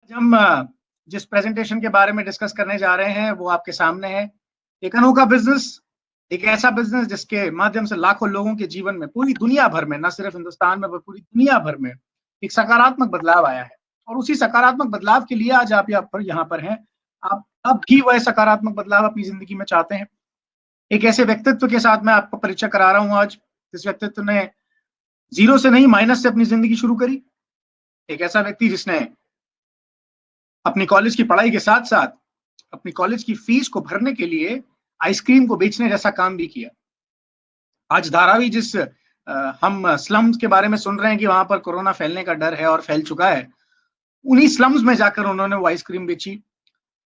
हम जिस प्रेजेंटेशन के बारे में डिस्कस करने जा रहे हैं वो आपके सामने है। एक अनोखा बिजनेस, एक ऐसा बिजनेस जिसके माध्यम से लाखों लोगों के जीवन में, पूरी दुनिया भर में, न सिर्फ हिंदुस्तान में पर पूरी दुनिया भर में एक सकारात्मक बदलाव आया है। और उसी सकारात्मक बदलाव के लिए आज आप यहाँ पर हैं। आप अब भी वह सकारात्मक बदलाव अपनी जिंदगी में चाहते हैं। एक ऐसे व्यक्तित्व के साथ मैं आपको परिचय करा रहा हूं आज, जिस व्यक्तित्व ने जीरो से नहीं, माइनस से अपनी जिंदगी शुरू करी। एक ऐसा व्यक्ति जिसने अपनी कॉलेज की पढ़ाई के साथ साथ अपनी कॉलेज की फीस को भरने के लिए आइसक्रीम को बेचने जैसा काम भी किया। आज धारावी जिस हम स्लम्स के बारे में सुन रहे हैं कि वहां पर कोरोना फैलने का डर है और फैल चुका है, उन्हीं स्लम्स में जाकर उन्होंने वो आइसक्रीम बेची।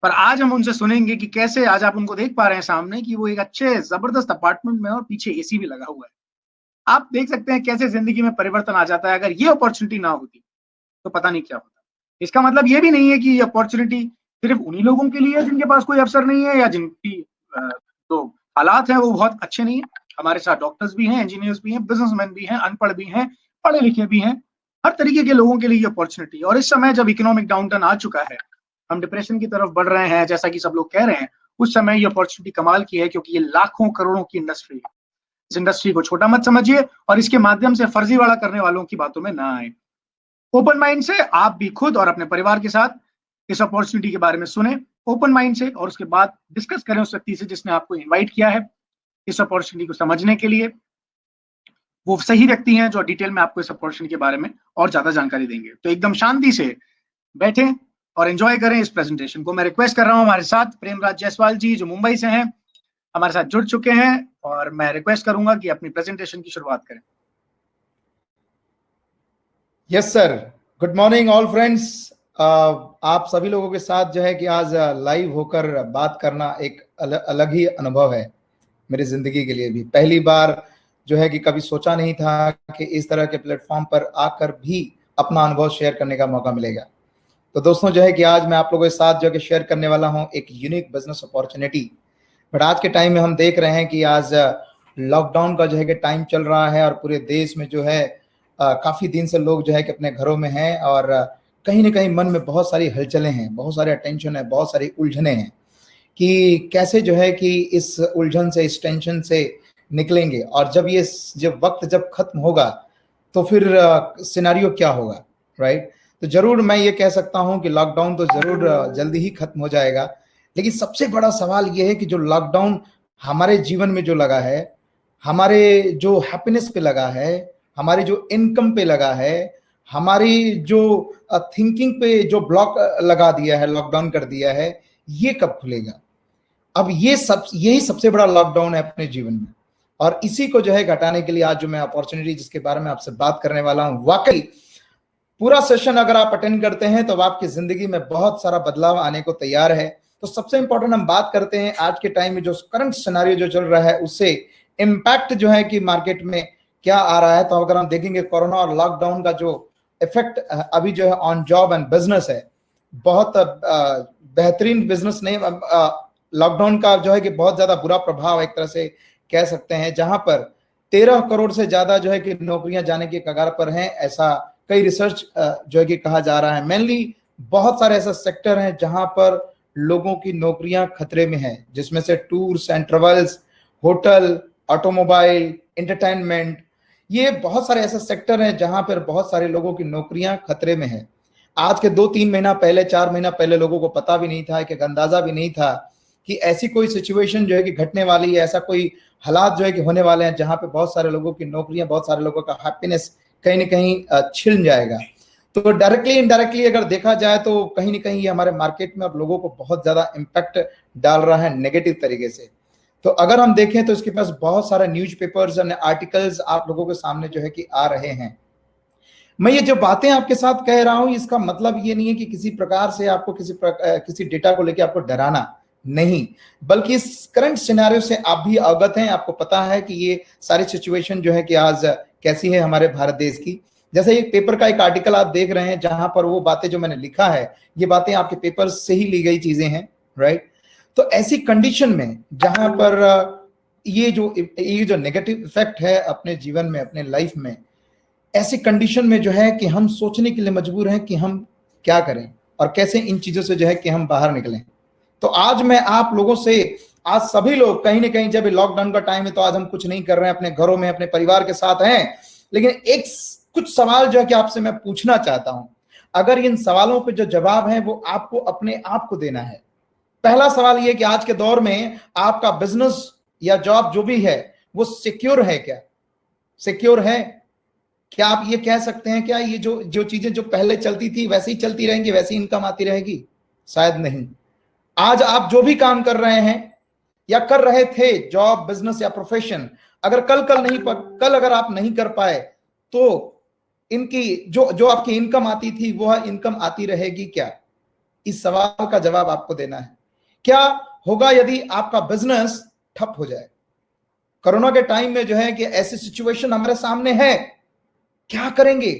पर आज हम उनसे सुनेंगे कि कैसे आज आप उनको देख पा रहे हैं सामने कि वो एक अच्छे जबरदस्त अपार्टमेंट में और पीछे एसी भी लगा हुआ है। आप देख सकते हैं कैसे जिंदगी में परिवर्तन आ जाता है। अगर ये अपॉर्चुनिटी ना होती तो पता नहीं क्या होता। इसका मतलब ये भी नहीं है कि ये अपॉर्चुनिटी सिर्फ उन्हीं लोगों के लिए है जिनके पास कोई अवसर नहीं है या जिनकी तो हालात हैं वो बहुत अच्छे नहीं है। हमारे साथ डॉक्टर्स भी हैं, इंजीनियर्स भी हैं, बिजनेसमैन भी हैं, अनपढ़ भी हैं, पढ़े लिखे भी हैं। हर तरीके के लोगों के लिए ये अपॉर्चुनिटी। और इस समय जब इकोनॉमिक डाउनटर्न आ चुका है, हम डिप्रेशन की तरफ बढ़ रहे हैं जैसा कि सब लोग कह रहे हैं, उस समय ये अपॉर्चुनिटी कमाल की है क्योंकि ये लाखों करोड़ों की इंडस्ट्री है। इस इंडस्ट्री को छोटा मत समझिए और इसके माध्यम से फर्जीवाड़ा करने वालों की बातों में ना आए। ओपन माइंड से आप भी खुद और अपने परिवार के साथ इस अपॉर्चुनिटी के बारे में सुने, ओपन माइंड से, और उसके बाद डिस्कस करें उस व्यक्ति से जिसने आपको इनवाइट किया है इस अपॉर्चुनिटी को समझने के लिए। वो सही व्यक्ति हैं जो डिटेल में आपको इस अपॉर्चुनिटी के बारे में और ज्यादा जानकारी देंगे। तो एकदम शांति से बैठें और एंजॉय करें इस प्रेजेंटेशन को। मैं रिक्वेस्ट कर रहा हूं हमारे साथ प्रेमराज जायसवाल जी जो मुंबई से हैं, हमारे साथ जुड़ चुके हैं, और मैं रिक्वेस्ट करूंगा कि अपनी प्रेजेंटेशन की शुरुआत करें। Yes sir, good morning all friends. आप सभी लोगों के साथ जो है कि आज लाइव होकर बात करना एक अलग ही अनुभव है मेरी जिंदगी के लिए भी। पहली बार जो है कि कभी सोचा नहीं था कि इस तरह के प्लेटफॉर्म पर आकर भी अपना अनुभव शेयर करने का मौका मिलेगा। तो दोस्तों जो है कि आज मैं आप लोगों के साथ जो है कि शेयर करने वाला हूं एक यूनिक बिजनेस अपॉर्चुनिटी। बट आज के टाइम में हम देख रहे हैं कि आज लॉकडाउन का जो है कि टाइम चल रहा है और पूरे देश में जो है काफी दिन से लोग जो है कि अपने घरों में हैं और कहीं ना कहीं मन में बहुत सारी हलचलें हैं, बहुत सारे टेंशन है, बहुत सारी उलझने हैं कि कैसे जो है कि इस उलझन से, इस टेंशन से निकलेंगे। और जब वक्त खत्म होगा तो फिर सिनेरियो क्या होगा, राइट। तो जरूर मैं ये कह सकता हूं कि लॉकडाउन तो जरूर जल्दी ही खत्म हो जाएगा, लेकिन सबसे बड़ा सवाल ये है कि जो लॉकडाउन हमारे जीवन में जो लगा है, हमारे जो हैप्पीनेस पे लगा है, हमारी जो इनकम पे लगा है, हमारी जो थिंकिंग पे जो ब्लॉक लगा दिया है, लॉकडाउन कर दिया है, ये कब खुलेगा। अब यही सबसे बड़ा लॉकडाउन है अपने जीवन में। और इसी को जो है घटाने के लिए आज जो मैं अपॉर्चुनिटी जिसके बारे में आपसे बात करने वाला हूं, वाकई पूरा सेशन अगर आप अटेंड करते हैं तो आपकी जिंदगी में बहुत सारा बदलाव आने को तैयार है। तो सबसे इंपॉर्टेंट हम बात करते हैं आज के टाइम में जो करंट सिनेरियो जो चल रहा है उससे इम्पैक्ट जो है कि मार्केट में क्या आ रहा है। तो अगर हम देखेंगे कोरोना और लॉकडाउन का जो इफेक्ट अभी जो है ऑन जॉब एंड बिजनेस है, बहुत बेहतरीन बिजनेस नहीं, लॉकडाउन का जो है कि बहुत ज्यादा बुरा प्रभाव एक तरह से कह सकते हैं, जहां पर 13 करोड़ से ज्यादा जो है कि नौकरियां जाने के कगार पर हैं, ऐसा कई रिसर्च जो है कि कहा जा रहा है। मेनली बहुत सारे ऐसे सेक्टर हैं जहां पर लोगों की नौकरियां खतरे में हैं, जिसमें से tours and travels, hotel, automobile, entertainment, ये बहुत सारे ऐसे सेक्टर हैं जहां पर बहुत सारे लोगों की नौकरियां खतरे में हैं। आज के 2-3 महीना पहले, 4 महीना पहले लोगों को पता भी नहीं था, कि अंदाजा भी नहीं था कि ऐसी कोई सिचुएशन जो है कि घटने वाली है, ऐसा कोई हालात जो है कि होने वाले हैं जहां पे बहुत सारे लोगों की नौकरियां, बहुत सारे लोगों का हैप्पीनेस कहीं ना कहीं छिन जाएगा। तो डायरेक्टली इनडायरेक्टली अगर देखा जाए तो कहीं ना कहीं ये हमारे मार्केट में अब लोगों को बहुत ज्यादा इम्पैक्ट डाल रहा है नेगेटिव तरीके से। तो अगर हम देखें तो इसके पास बहुत सारे न्यूज़पेपर्स और आर्टिकल्स आप लोगों के सामने जो है कि आ रहे हैं। मैं ये जो बातें आपके साथ कह रहा हूं, इसका मतलब ये नहीं है कि किसी प्रकार से आपको किसी डेटा को लेकर आपको डराना नहीं, बल्कि इस करंट सिनेरियो से आप भी अवगत हैं, आपको पता है कि ये सारी सिचुएशन जो है कि आज कैसी है हमारे भारत देश की। जैसे एक पेपर का एक आर्टिकल आप देख रहे हैं जहां पर वो बातें जो मैंने लिखा है, ये बातें आपके पेपर से ही ली गई चीजें हैं, राइट। तो ऐसी कंडीशन में जहां पर ये जो नेगेटिव इफेक्ट है अपने जीवन में, अपने लाइफ में, ऐसी कंडीशन में जो है कि हम सोचने के लिए मजबूर हैं कि हम क्या करें, और कैसे इन चीजों से जो है कि हम बाहर निकलें। तो आज मैं आप लोगों से, आज सभी लोग कहीं ना कहीं, जब लॉकडाउन का टाइम है तो आज हम कुछ नहीं कर रहे हैं, अपने घरों में अपने परिवार के साथ हैं, लेकिन एक कुछ सवाल जो है कि आपसे मैं पूछना चाहता हूं। अगर इन सवालों पे जो जवाब है वो आपको अपने आप को देना है। पहला सवाल ये कि आज के दौर में आपका बिजनेस या जॉब जो भी है वो सिक्योर है क्या? सिक्योर है क्या? आप ये कह सकते हैं क्या ये जो जो चीजें जो पहले चलती थी वैसे ही चलती रहेंगी, वैसी इनकम आती रहेगी? शायद नहीं। आज आप जो भी काम कर रहे हैं या कर रहे थे, जॉब, बिजनेस या प्रोफेशन, अगर कल अगर आप नहीं कर पाए तो इनकी जो आपकी इनकम आती थी वह इनकम आती रहेगी क्या? इस सवाल का जवाब आपको देना है। क्या होगा यदि आपका बिजनेस ठप हो जाए? कोरोना के टाइम में जो है कि ऐसी सिचुएशन हमारे सामने है, क्या करेंगे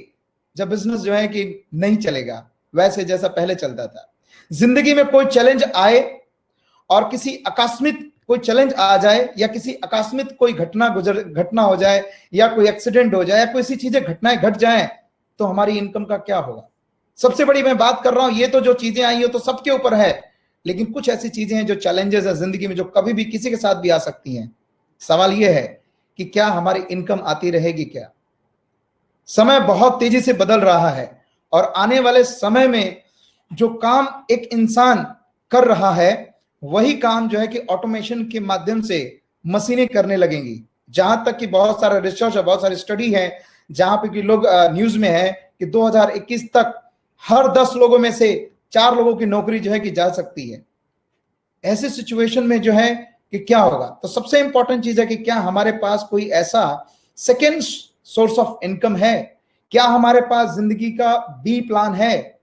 जब बिजनेस जो है कि नहीं चलेगा वैसे जैसा पहले चलता था? जिंदगी में कोई चैलेंज आए और किसी आकस्मिक कोई चैलेंज आ जाए या किसी आकस्मिक कोई घटना हो जाए या कोई एक्सीडेंट हो जाए या कोई ऐसी चीजें घटनाएं घट जाएं तो हमारी इनकम का क्या होगा? सबसे बड़ी मैं बात कर रहा हूं, ये तो जो चीजें आई हो तो सबके ऊपर है, लेकिन कुछ ऐसी चीजें हैं जो चैलेंजेस है जिंदगी में, जो कभी भी किसी के साथ भी आ सकती हैं। सवाल यह है कि क्या हमारी इनकम आती रहेगी क्या? समय बहुत तेजी से बदल रहा है और आने वाले समय में जो काम एक इंसान कर रहा है वही काम जो है कि ऑटोमेशन के माध्यम से मशीनें करने लगेंगी। जहां तक कि बहुत सारा रिसर्च है, बहुत सारी स्टडी है, जहां पे कि लोग न्यूज में है कि 2021 तक हर 10 लोगों में से 4 लोगों की नौकरी जो है कि जा सकती है। ऐसे सिचुएशन में जो है कि क्या होगा? तो सबसे इंपॉर्टेंट चीज है कि क्या हमारे पास कोई ऐसा सेकेंड सोर्स ऑफ इनकम है? क्या हमारे पास जिंदगी का बी प्लान है?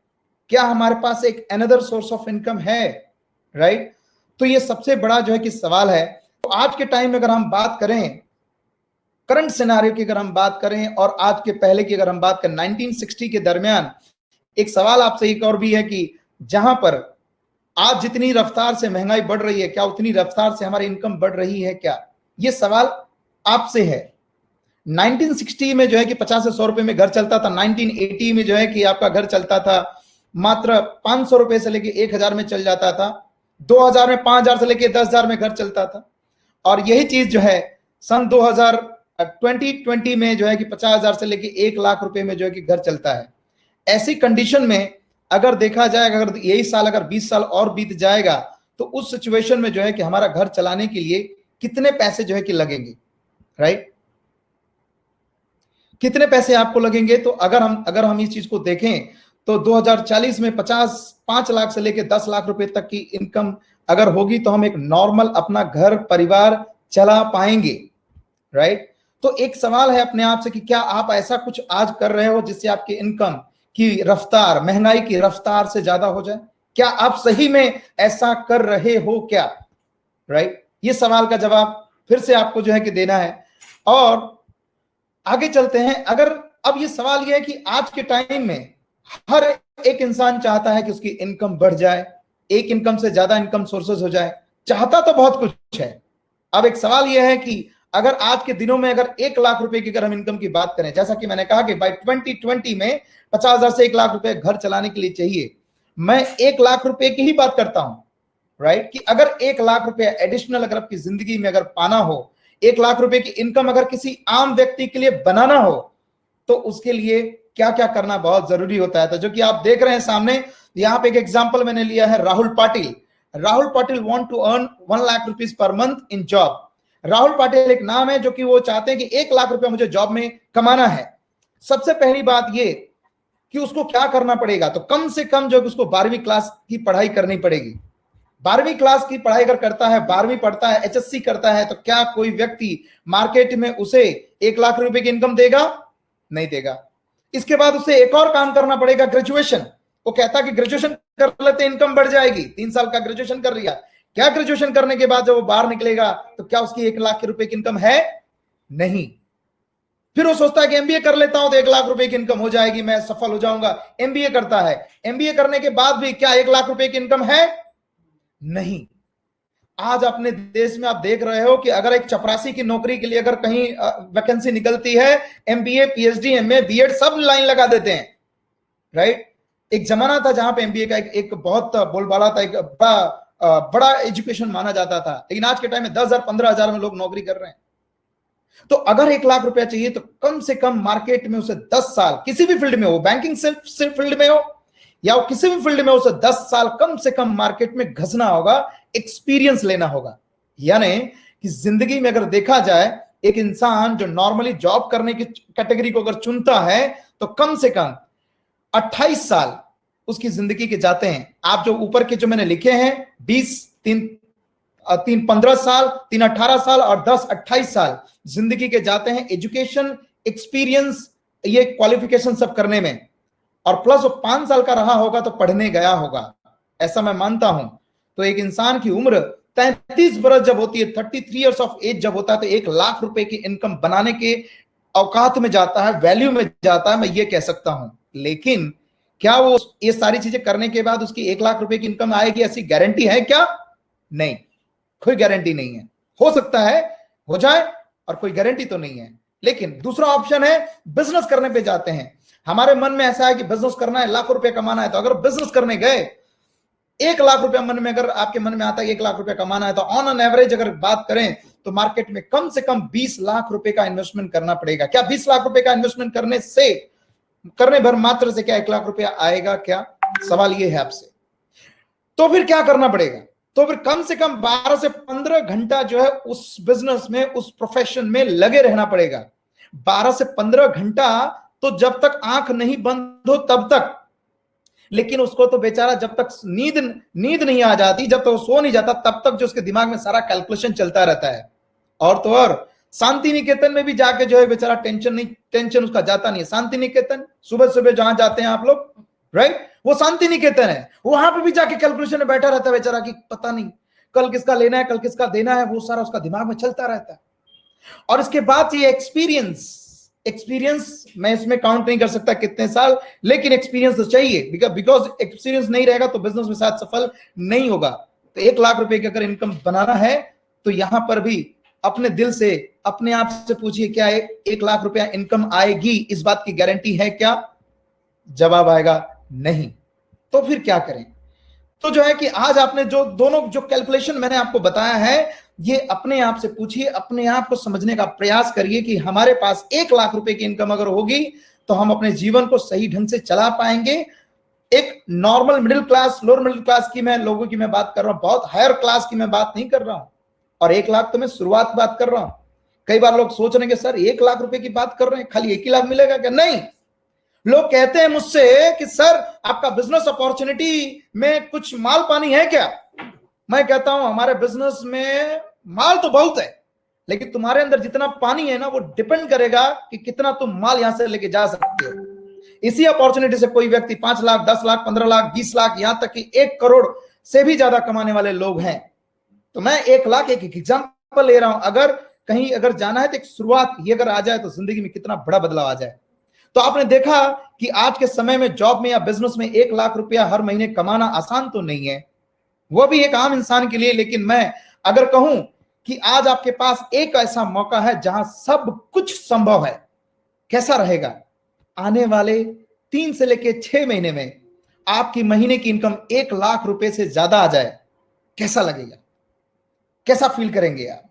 क्या हमारे पास एक अनदर सोर्स ऑफ इनकम है? राइट? तो ये सबसे बड़ा जो है कि सवाल है। तो आज के टाइम में अगर हम बात करें, करंट सिनेरियो की अगर हम बात करें और आज के पहले की अगर हम बात करें, 1960 के दरमियान, एक सवाल आपसे एक और भी है कि जहां पर आज जितनी रफ्तार से महंगाई बढ़ रही है, क्या उतनी रफ्तार से हमारी इनकम बढ़ रही है क्या? ये सवाल आपसे है। 1960 में जो है कि 50 से 100 रुपए में घर चलता था। 1980 में जो है कि आपका घर चलता था मात्र 500 रुपए से लेके 1000 में चल जाता था। 2000 में 5000 से लेके 10,000 में घर चलता था। और यही चीज जो है सन 2020 में जो है कि 50,000 से लेके 1 लाख रुपए में जो है कि घर चलता है। ऐसी कंडीशन में अगर देखा जाए, अगर यही साल अगर 20 साल और बीत जाएगा तो उस सिचुएशन में जो है कि हमारा घर चलाने के लिए कितने पैसे जो है कि लगेंगे? राइट? कितने पैसे आपको लगेंगे? तो अगर हम इस चीज को देखें तो 2040 में 5 लाख से लेकर 10 लाख रुपए तक की इनकम अगर होगी तो हम एक नॉर्मल अपना घर परिवार चला पाएंगे। राइट? तो एक सवाल है अपने आप से कि क्या आप ऐसा कुछ आज कर रहे हो जिससे आपकी इनकम की रफ्तार महंगाई की रफ्तार से ज्यादा हो जाए? क्या आप सही में ऐसा कर रहे हो क्या? राइट? ये सवाल का जवाब फिर से आपको जो है कि देना है। और आगे चलते हैं। अगर अब ये सवाल ये है कि आज के टाइम में हर एक इंसान चाहता है कि उसकी इनकम बढ़ जाए, एक इनकम से ज्यादा इनकम सोर्सेज हो जाए, चाहता तो बहुत कुछ है। अब एक सवाल यह है कि अगर आज के दिनों में अगर 1 लाख रुपए की अगर हम इनकम की बात करें, जैसा कि मैंने कहा कि बाय 2020 में 50,000 से 1 लाख रुपए घर चलाने के लिए चाहिए। मैं 1 लाख रुपए की ही बात करता हूं। राइट? कि अगर 1 लाख रुपए एडिशनल अगर आपकी जिंदगी में अगर पाना हो, 1 लाख रुपए की इनकम अगर किसी आम व्यक्ति के लिए बनाना हो तो उसके लिए क्या क्या करना बहुत जरूरी होता है। तो जो कि आप देख रहे हैं सामने, यहां पे एक एग्जांपल मैंने लिया है Rahul Patil. Rahul Patil want to earn 1 lakh rupees per month in job. Rahul Patil एक नाम है जो कि वो चाहते हैं कि 1 लाख रुपया मुझे जॉब में कमाना है। सबसे पहली बात ये कि उसको क्या करना पड़ेगा, तो कम से कम जो उसको 12वीं क्लास की पढ़ाई करनी पड़ेगी। 12वीं क्लास की पढ़ाई अगर करता है, 12वीं पढ़ता है, HSC करता है, तो क्या कोई व्यक्ति मार्केट में उसे 1 लाख रुपए की इनकम देगा? नहीं देगा। इसके बाद उसे एक और काम करना पड़ेगा, ग्रेजुएशन। वो कहता है कि ग्रेजुएशन कर लेते इनकम बढ़ जाएगी। 3 साल का ग्रेजुएशन कर लिया, क्या ग्रेजुएशन करने के बाद जब वो बाहर निकलेगा तो क्या उसकी 1 लाख रुपए की इनकम है? नहीं। फिर वो सोचता है कि MBA कर लेता हूं तो 1 लाख रुपए की इनकम हो जाएगी, मैं सफल हो जाऊंगा। MBA करता है, MBA करने के बाद भी क्या 1 लाख रुपए की इनकम है? नहीं। आज अपने देश में आप देख रहे हो कि अगर एक चपरासी की नौकरी के लिए अगर कहीं वैकेंसी निकलती है, MBA, PhD, MA, BEd सब लाइन लगा देते हैं। राइट? एक जमाना था जहां पे एमबीए का एक बहुत बोलबाला था, एक बड़ा एजुकेशन माना जाता था, लेकिन आज के टाइम में 10,000 15,000 में लोग नौकरी कर रहे हैं। तो अगर 1 लाख रुपया चाहिए तो कम से कम मार्केट में उसे 10 साल किसी भी फील्ड में हो, बैंकिंग सिर्फ फील्ड में हो या वो किसी भी फील्ड में, उसे 10 साल कम से कम मार्केट में घसना होगा, एक्सपीरियंस लेना होगा। यानी कि जिंदगी में अगर देखा जाए, एक इंसान जो नॉर्मली जॉब करने की कैटेगरी को अगर चुनता है तो कम से कम 28 साल उसकी जिंदगी के जाते हैं। आप जो ऊपर के जो मैंने लिखे हैं 20, 3 15 साल, 3 18 साल और 10 28 साल जिंदगी के जाते हैं एजुकेशन, एक्सपीरियंस, ये क्वालिफिकेशन सब करने में, और प्लस वो 5 साल का रहा होगा तो पढ़ने गया होगा, ऐसा मैं मानता हूं। तो एक इंसान की उम्र 33 बरस जब होती है, 33 इयर्स ऑफ एज जब होता है, तो 1 लाख रुपए की इनकम बनाने के औकात में जाता है, वैल्यू में जाता है, मैं ये कह सकता हूं। लेकिन क्या वो ये सारी चीजें करने के बाद उसकी 1 लाख रुपए की इनकम आएगी, ऐसी गारंटी है क्या? नहीं, कोई गारंटी नहीं है। हो सकता है हो जाए और कोई गारंटी तो नहीं है। लेकिन दूसरा ऑप्शन है, बिजनेस करने पे जाते हैं। हमारे मन में ऐसा है कि बिजनेस करना है, लाखों रुपए कमाना है, तो अगर बिजनेस करने गए 1 लाख रुपया मन में, अगर आपके मन में आता है 1 लाख रुपया कमाना है, तो ऑन एन एवरेज अगर बात करें तो मार्केट में कम से कम 20 लाख रुपए का इन्वेस्टमेंट करना पड़ेगा। क्या 20 लाख रुपए का इन्वेस्टमेंट करने भर मात्र से क्या 1 लाख रुपया आएगा? क्या सवाल ये है आपसे। तो फिर क्या करना पड़ेगा? तो फिर कम से कम 12 से 15 घंटा जो है उस बिजनेस में, उस प्रोफेशन में लगे रहना पड़ेगा। 12 से 15 घंटा तो जब तक आंख नहीं बंद हो तब तक। लेकिन उसको तो बेचारा जब तक नींद नहीं आ जाती, जब तक वो सो नहीं जाता, तब तक जो उसके दिमाग में सारा कैलकुलेशन चलता रहता है। और तो और शांति निकेतन में भी जाके जो है बेचारा टेंशन उसका जाता नहीं है। शांति निकेतन सुबह सुबह जहां जाते हैं आप लोग, राइट, वो शांति निकेतन है। वहां पे भी जाके कैलकुलेशन में बैठा रहता है बेचारा कि पता नहीं कल किसका लेना है, कल किसका देना है, वो सारा उसका दिमाग में चलता रहता है। और इसके बाद ये एक्सपीरियंस मैं इसमें काउंट नहीं कर सकता कितने साल, लेकिन एक्सपीरियंस तो चाहिए, बिकॉज एक्सपीरियंस नहीं रहेगा तो बिजनेस में शायद सफल नहीं होगा। तो 1 लाख रुपए की अगर इनकम बनाना है तो यहां पर भी अपने दिल से अपने आप से पूछिए, क्या 1 लाख रुपया इनकम आएगी? इस बात की गारंटी है क्या? जवाब आएगा नहीं। तो फिर क्या करें? तो जो है कि आज आपने जो दोनों जो कैलकुलेशन मैंने आपको बताया है, ये अपने आप से पूछिए, अपने आप को समझने का प्रयास करिए कि हमारे पास 1 लाख रुपए की इनकम अगर होगी तो हम अपने जीवन को सही ढंग से चला पाएंगे। एक normal middle class, lower middle class की मैं लोगों की मैं बात कर रहा हूं, बहुत हायर क्लास की मैं बात नहीं कर रहा हूं। और 1 लाख तो मैं शुरुआत बात कर रहा हूं। कई बार लोग सोच रहे हैं कि सर 1 लाख रुपए की बात कर रहे हैं, खाली 1 ही लाख मिलेगा क्या? नहीं, लोग कहते हैं मुझसे कि सर आपका बिजनेस अपॉर्चुनिटी में कुछ माल पानी है क्या? मैं कहता हूं हमारे बिजनेस में माल तो बहुत है, लेकिन तुम्हारे अंदर जितना पानी है ना, वो डिपेंड करेगा कि कितना तुम माल यहां से लेके जा सकते हो। इसी अपॉर्चुनिटी से कोई व्यक्ति 5 लाख, 10 लाख, 15 लाख, 20 लाख, यहां तक कि 1 करोड़ से भी ज्यादा कमाने वाले लोग हैं। तो मैं 1 लाख एक एग्जाम्पल ले रहा हूं। अगर जाना है तो एक शुरुआत ये अगर आ जाए तो जिंदगी में कितना बड़ा बदलाव आ जाए। तो आपने देखा कि आज के समय में जॉब में या बिजनेस में 1 लाख रुपया हर महीने कमाना आसान तो नहीं है, वो भी एक आम इंसान के लिए। लेकिन मैं अगर कहूं कि आज आपके पास एक ऐसा मौका है जहां सब कुछ संभव है, कैसा रहेगा? आने वाले 3 से लेकर 6 महीने में आपकी महीने की इनकम 1 लाख रुपए से ज्यादा आ जाए, कैसा लगेगा? कैसा फील करेंगे आप?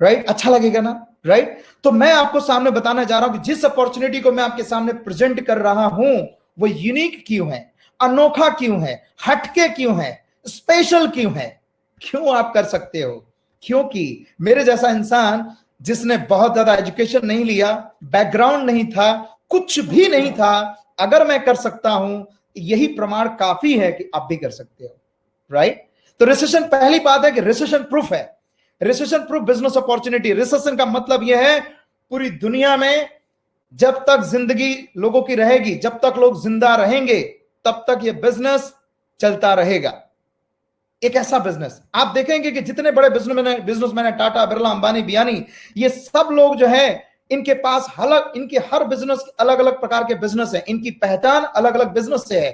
राइट, अच्छा लगेगा ना? राइट। तो मैं आपको सामने बताना चाह रहा हूं कि जिस अपॉर्चुनिटी को मैं आपके सामने प्रेजेंट कर रहा हूं वो यूनिक क्यों है, अनोखा क्यों है, हटके क्यों है, स्पेशल क्यों है? क्यों आप कर सकते हो? क्योंकि मेरे जैसा इंसान जिसने बहुत ज्यादा एजुकेशन नहीं लिया, बैकग्राउंड नहीं था, कुछ भी नहीं था, अगर मैं कर सकता हूं, यही प्रमाण काफी है कि आप भी कर सकते हो। राइट। तो रिसेशन, पहली बात है कि रिसेशन प्रूफ है, recession proof business opportunity. Recession का मतलब यह है पूरी दुनिया में जब तक जिंदगी लोगों की रहेगी, जब तक लोग जिंदा रहेंगे, तब तक यह बिजनेस चलता रहेगा। एक ऐसा बिजनेस आप देखेंगे कि जितने बड़े बिजनेसमैन है, टाटा, बिरला, अंबानी, बियानी, ये सब लोग जो है इनके पास इनके हर बिजनेस अलग अलग प्रकार के बिजनेस है, इनकी पहचान अलग अलग बिजनेस से है।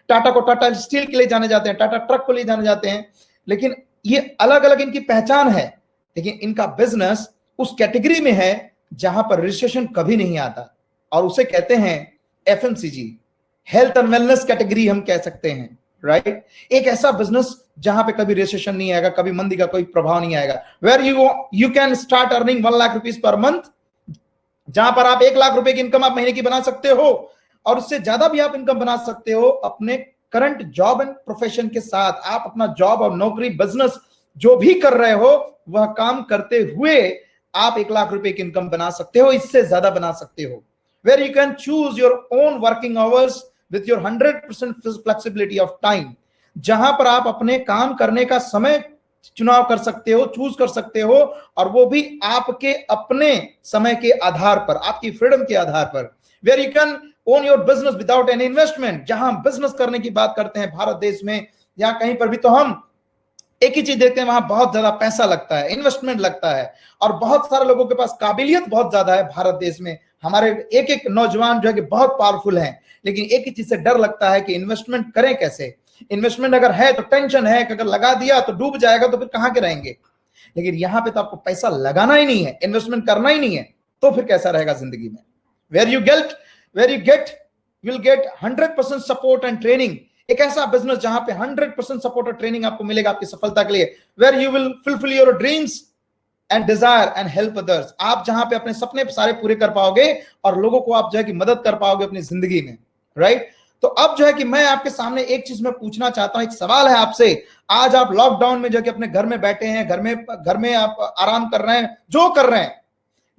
टाटा को टाटा स्टील के लिए जाने जाते हैं, टाटा ट्रक को लिए जाने जाते हैं, लेकिन ये अलग अलग इनकी पहचान है। लेकिन इनका बिजनेस उस कैटेगरी में है जहां पर रिसेशन कभी नहीं आता, और उसे कहते हैं FMCG, health and wellness category हम कह सकते हैं, राइट। एक ऐसा बिजनेस जहां पे कभी रिसेशन नहीं आएगा, कभी मंदी का कोई प्रभाव नहीं आएगा, where you can start earning 1 lakh rupees per month, जहां पर आप 1 लाख रुपए की इनकम आप महीने की बना सकते हो, और उससे ज्यादा भी आप इनकम बना सकते हो अपने करंट जॉब एंड प्रोफेशन के साथ। आप अपना जॉब और नौकरी, बिजनेस जो भी कर रहे हो, वह काम करते हुए आप 1 लाख रुपए की इनकम बना सकते हो, इससे ज्यादा बना सकते हो। Where you can choose your own working hours with your 100% flexibility of time, जहां पर आप अपने काम करने का समय चुनाव कर सकते हो, चूज कर सकते हो, और वो भी आपके अपने समय के आधार पर, आपकी फ्रीडम के आधार पर। Where you can own your business without any investment, जहां बिजनेस करने की बात करते हैं भारत देश में या कहीं पर भी, तो हम एक ही चीज देखते हैं, वहां बहुत ज्यादा पैसा लगता है, इन्वेस्टमेंट लगता है, और बहुत सारे लोगों के पास काबिलियत बहुत ज्यादा है भारत देश में। हमारे एक एक नौजवान जो है कि बहुत पावरफुल हैं, लेकिन एक ही चीज से डर लगता है कि इन्वेस्टमेंट करें कैसे। इन्वेस्टमेंट अगर है तो टेंशन है कि अगर लगा दिया तो डूब जाएगा, तो फिर कहां के रहेंगे। लेकिन यहां पे तो आपको पैसा लगाना ही नहीं है, इन्वेस्टमेंट करना ही नहीं है, तो फिर कैसा रहेगा जिंदगी में। Where you get will get 100% support and training. एक ऐसा बिजनेस जहां पे 100% सपोर्ट और ट्रेनिंग आपको मिलेगा आपकी सफलता के लिए। Where you will fulfil your dreams and desire and help others, आप जहां पे अपने सपने सारे पूरे कर पाओगे और लोगों को आप जो है कि मदद कर पाओगे अपनी जिंदगी में, राइट। तो अब जो है कि मैं आपके सामने एक चीज मैं पूछना चाहता हूं, एक सवाल है आपसे। आज आप लॉकडाउन में जो है कि अपने घर में बैठे हैं, घर में आप आराम कर रहे हैं, जो कर रहे हैं,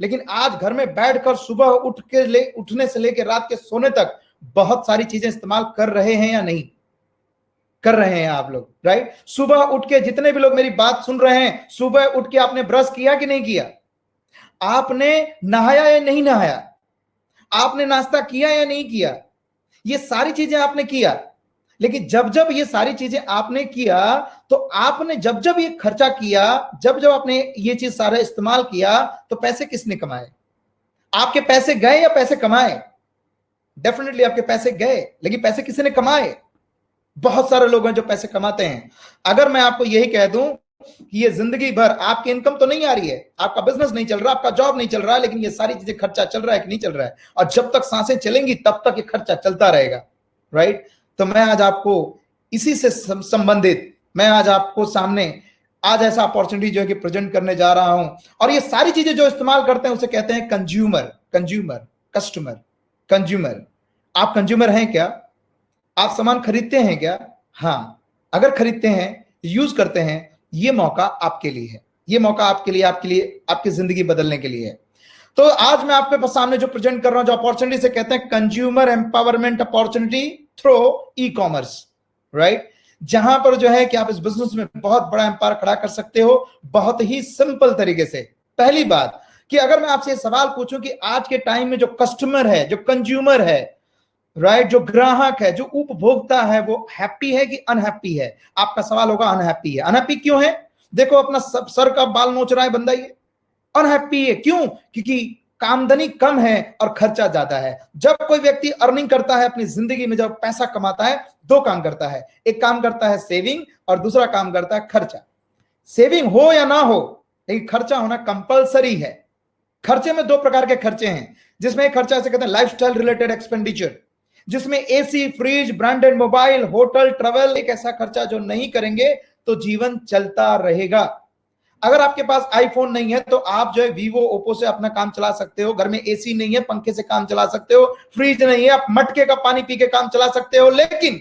लेकिन आज घर में बैठकर सुबह उठने से लेकर रात के सोने तक बहुत सारी चीजें इस्तेमाल कर रहे हैं या नहीं कर रहे हैं आप लोग, राइट। सुबह उठ के जितने भी लोग मेरी बात सुन रहे हैं, सुबह उठ के आपने ब्रश किया कि नहीं किया, आपने नहाया या नहीं नहाया, आपने नाश्ता किया या नहीं किया, ये सारी चीजें आपने किया। लेकिन जब जब ये सारी चीजें आपने किया, तो आपने जब जब ये खर्चा किया, जब जब आपने ये चीज सारा इस्तेमाल किया, तो पैसे किसने कमाए? आपके पैसे गए या पैसे कमाए? डेफिनेटली आपके पैसे गए, लेकिन पैसे किसी ने कमाए? बहुत सारे लोग हैं जो पैसे कमाते हैं। अगर मैं आपको यही कह दूं कि ये जिंदगी भर आपकी इनकम तो नहीं आ रही है, आपका बिजनेस नहीं चल रहा, आपका जॉब नहीं चल रहा, लेकिन ये सारी चीजें खर्चा चल रहा है कि नहीं चल रहा है, और जब तक सांसें चलेंगी तब तक ये खर्चा चलता रहेगा, राइट। तो मैं आज आपको इसी से संबंधित, मैं आज आपको सामने आज ऐसा अपॉर्चुनिटी जो है कि प्रेजेंट करने जा रहा हूं। और ये सारी चीजें जो इस्तेमाल करते हैं उसे कहते हैं कंज्यूमर। आप कंज्यूमर हैं क्या? आप सामान खरीदते हैं क्या? हाँ, अगर खरीदते हैं, यूज करते हैं, ये मौका आपके लिए है, ये मौका आपके लिए आपकी जिंदगी बदलने के लिए है। तो आज मैं आपके सामने जो प्रेजेंट कर रहा हूं, जो अपॉर्चुनिटी से कहते हैं consumer empowerment opportunity through e commerce, right. जहां पर जो है कि आप इस बिजनेस में बहुत बड़ा एम्पायर खड़ा कर सकते हो, बहुत ही सिंपल तरीके से। पहली बात कि अगर मैं आपसे सवाल पूछूं कि आज के टाइम में जो कस्टमर है, जो कंज्यूमर है, राइट, जो ग्राहक है, जो उपभोक्ता है, वो हैप्पी है कि अनहैप्पी है? आपका सवाल होगा अनहैप्पी है। अनहैप्पी क्यों है? देखो, अपना सर का बाल नोच रहा है बंदा, ये अनहैप्पी है। क्यों? क्योंकि आमदनी कम है और खर्चा ज्यादा है। जब कोई व्यक्ति अर्निंग करता है अपनी जिंदगी में, जब पैसा कमाता है, दो काम करता है, एक काम करता है सेविंग और दूसरा काम करता है खर्चा। सेविंग हो या ना हो, लेकिन खर्चा होना कंपलसरी है। खर्चे में दो प्रकार के खर्चे हैं, जिसमें एक खर्चा ऐसे कहते हैं लाइफस्टाइल रिलेटेड एक्सपेंडिचर, जिसमें AC, fridge, branded mobile, hotel, travel, एक ऐसा खर्चा जो नहीं करेंगे तो जीवन चलता रहेगा। अगर आपके पास आईफोन नहीं है तो आप जो है वीवो, ओप्पो से अपना काम चला सकते हो। घर में एसी नहीं है, पंखे से काम चला सकते हो। फ्रिज नहीं है, आप मटके का पानी पी के काम चला सकते हो। लेकिन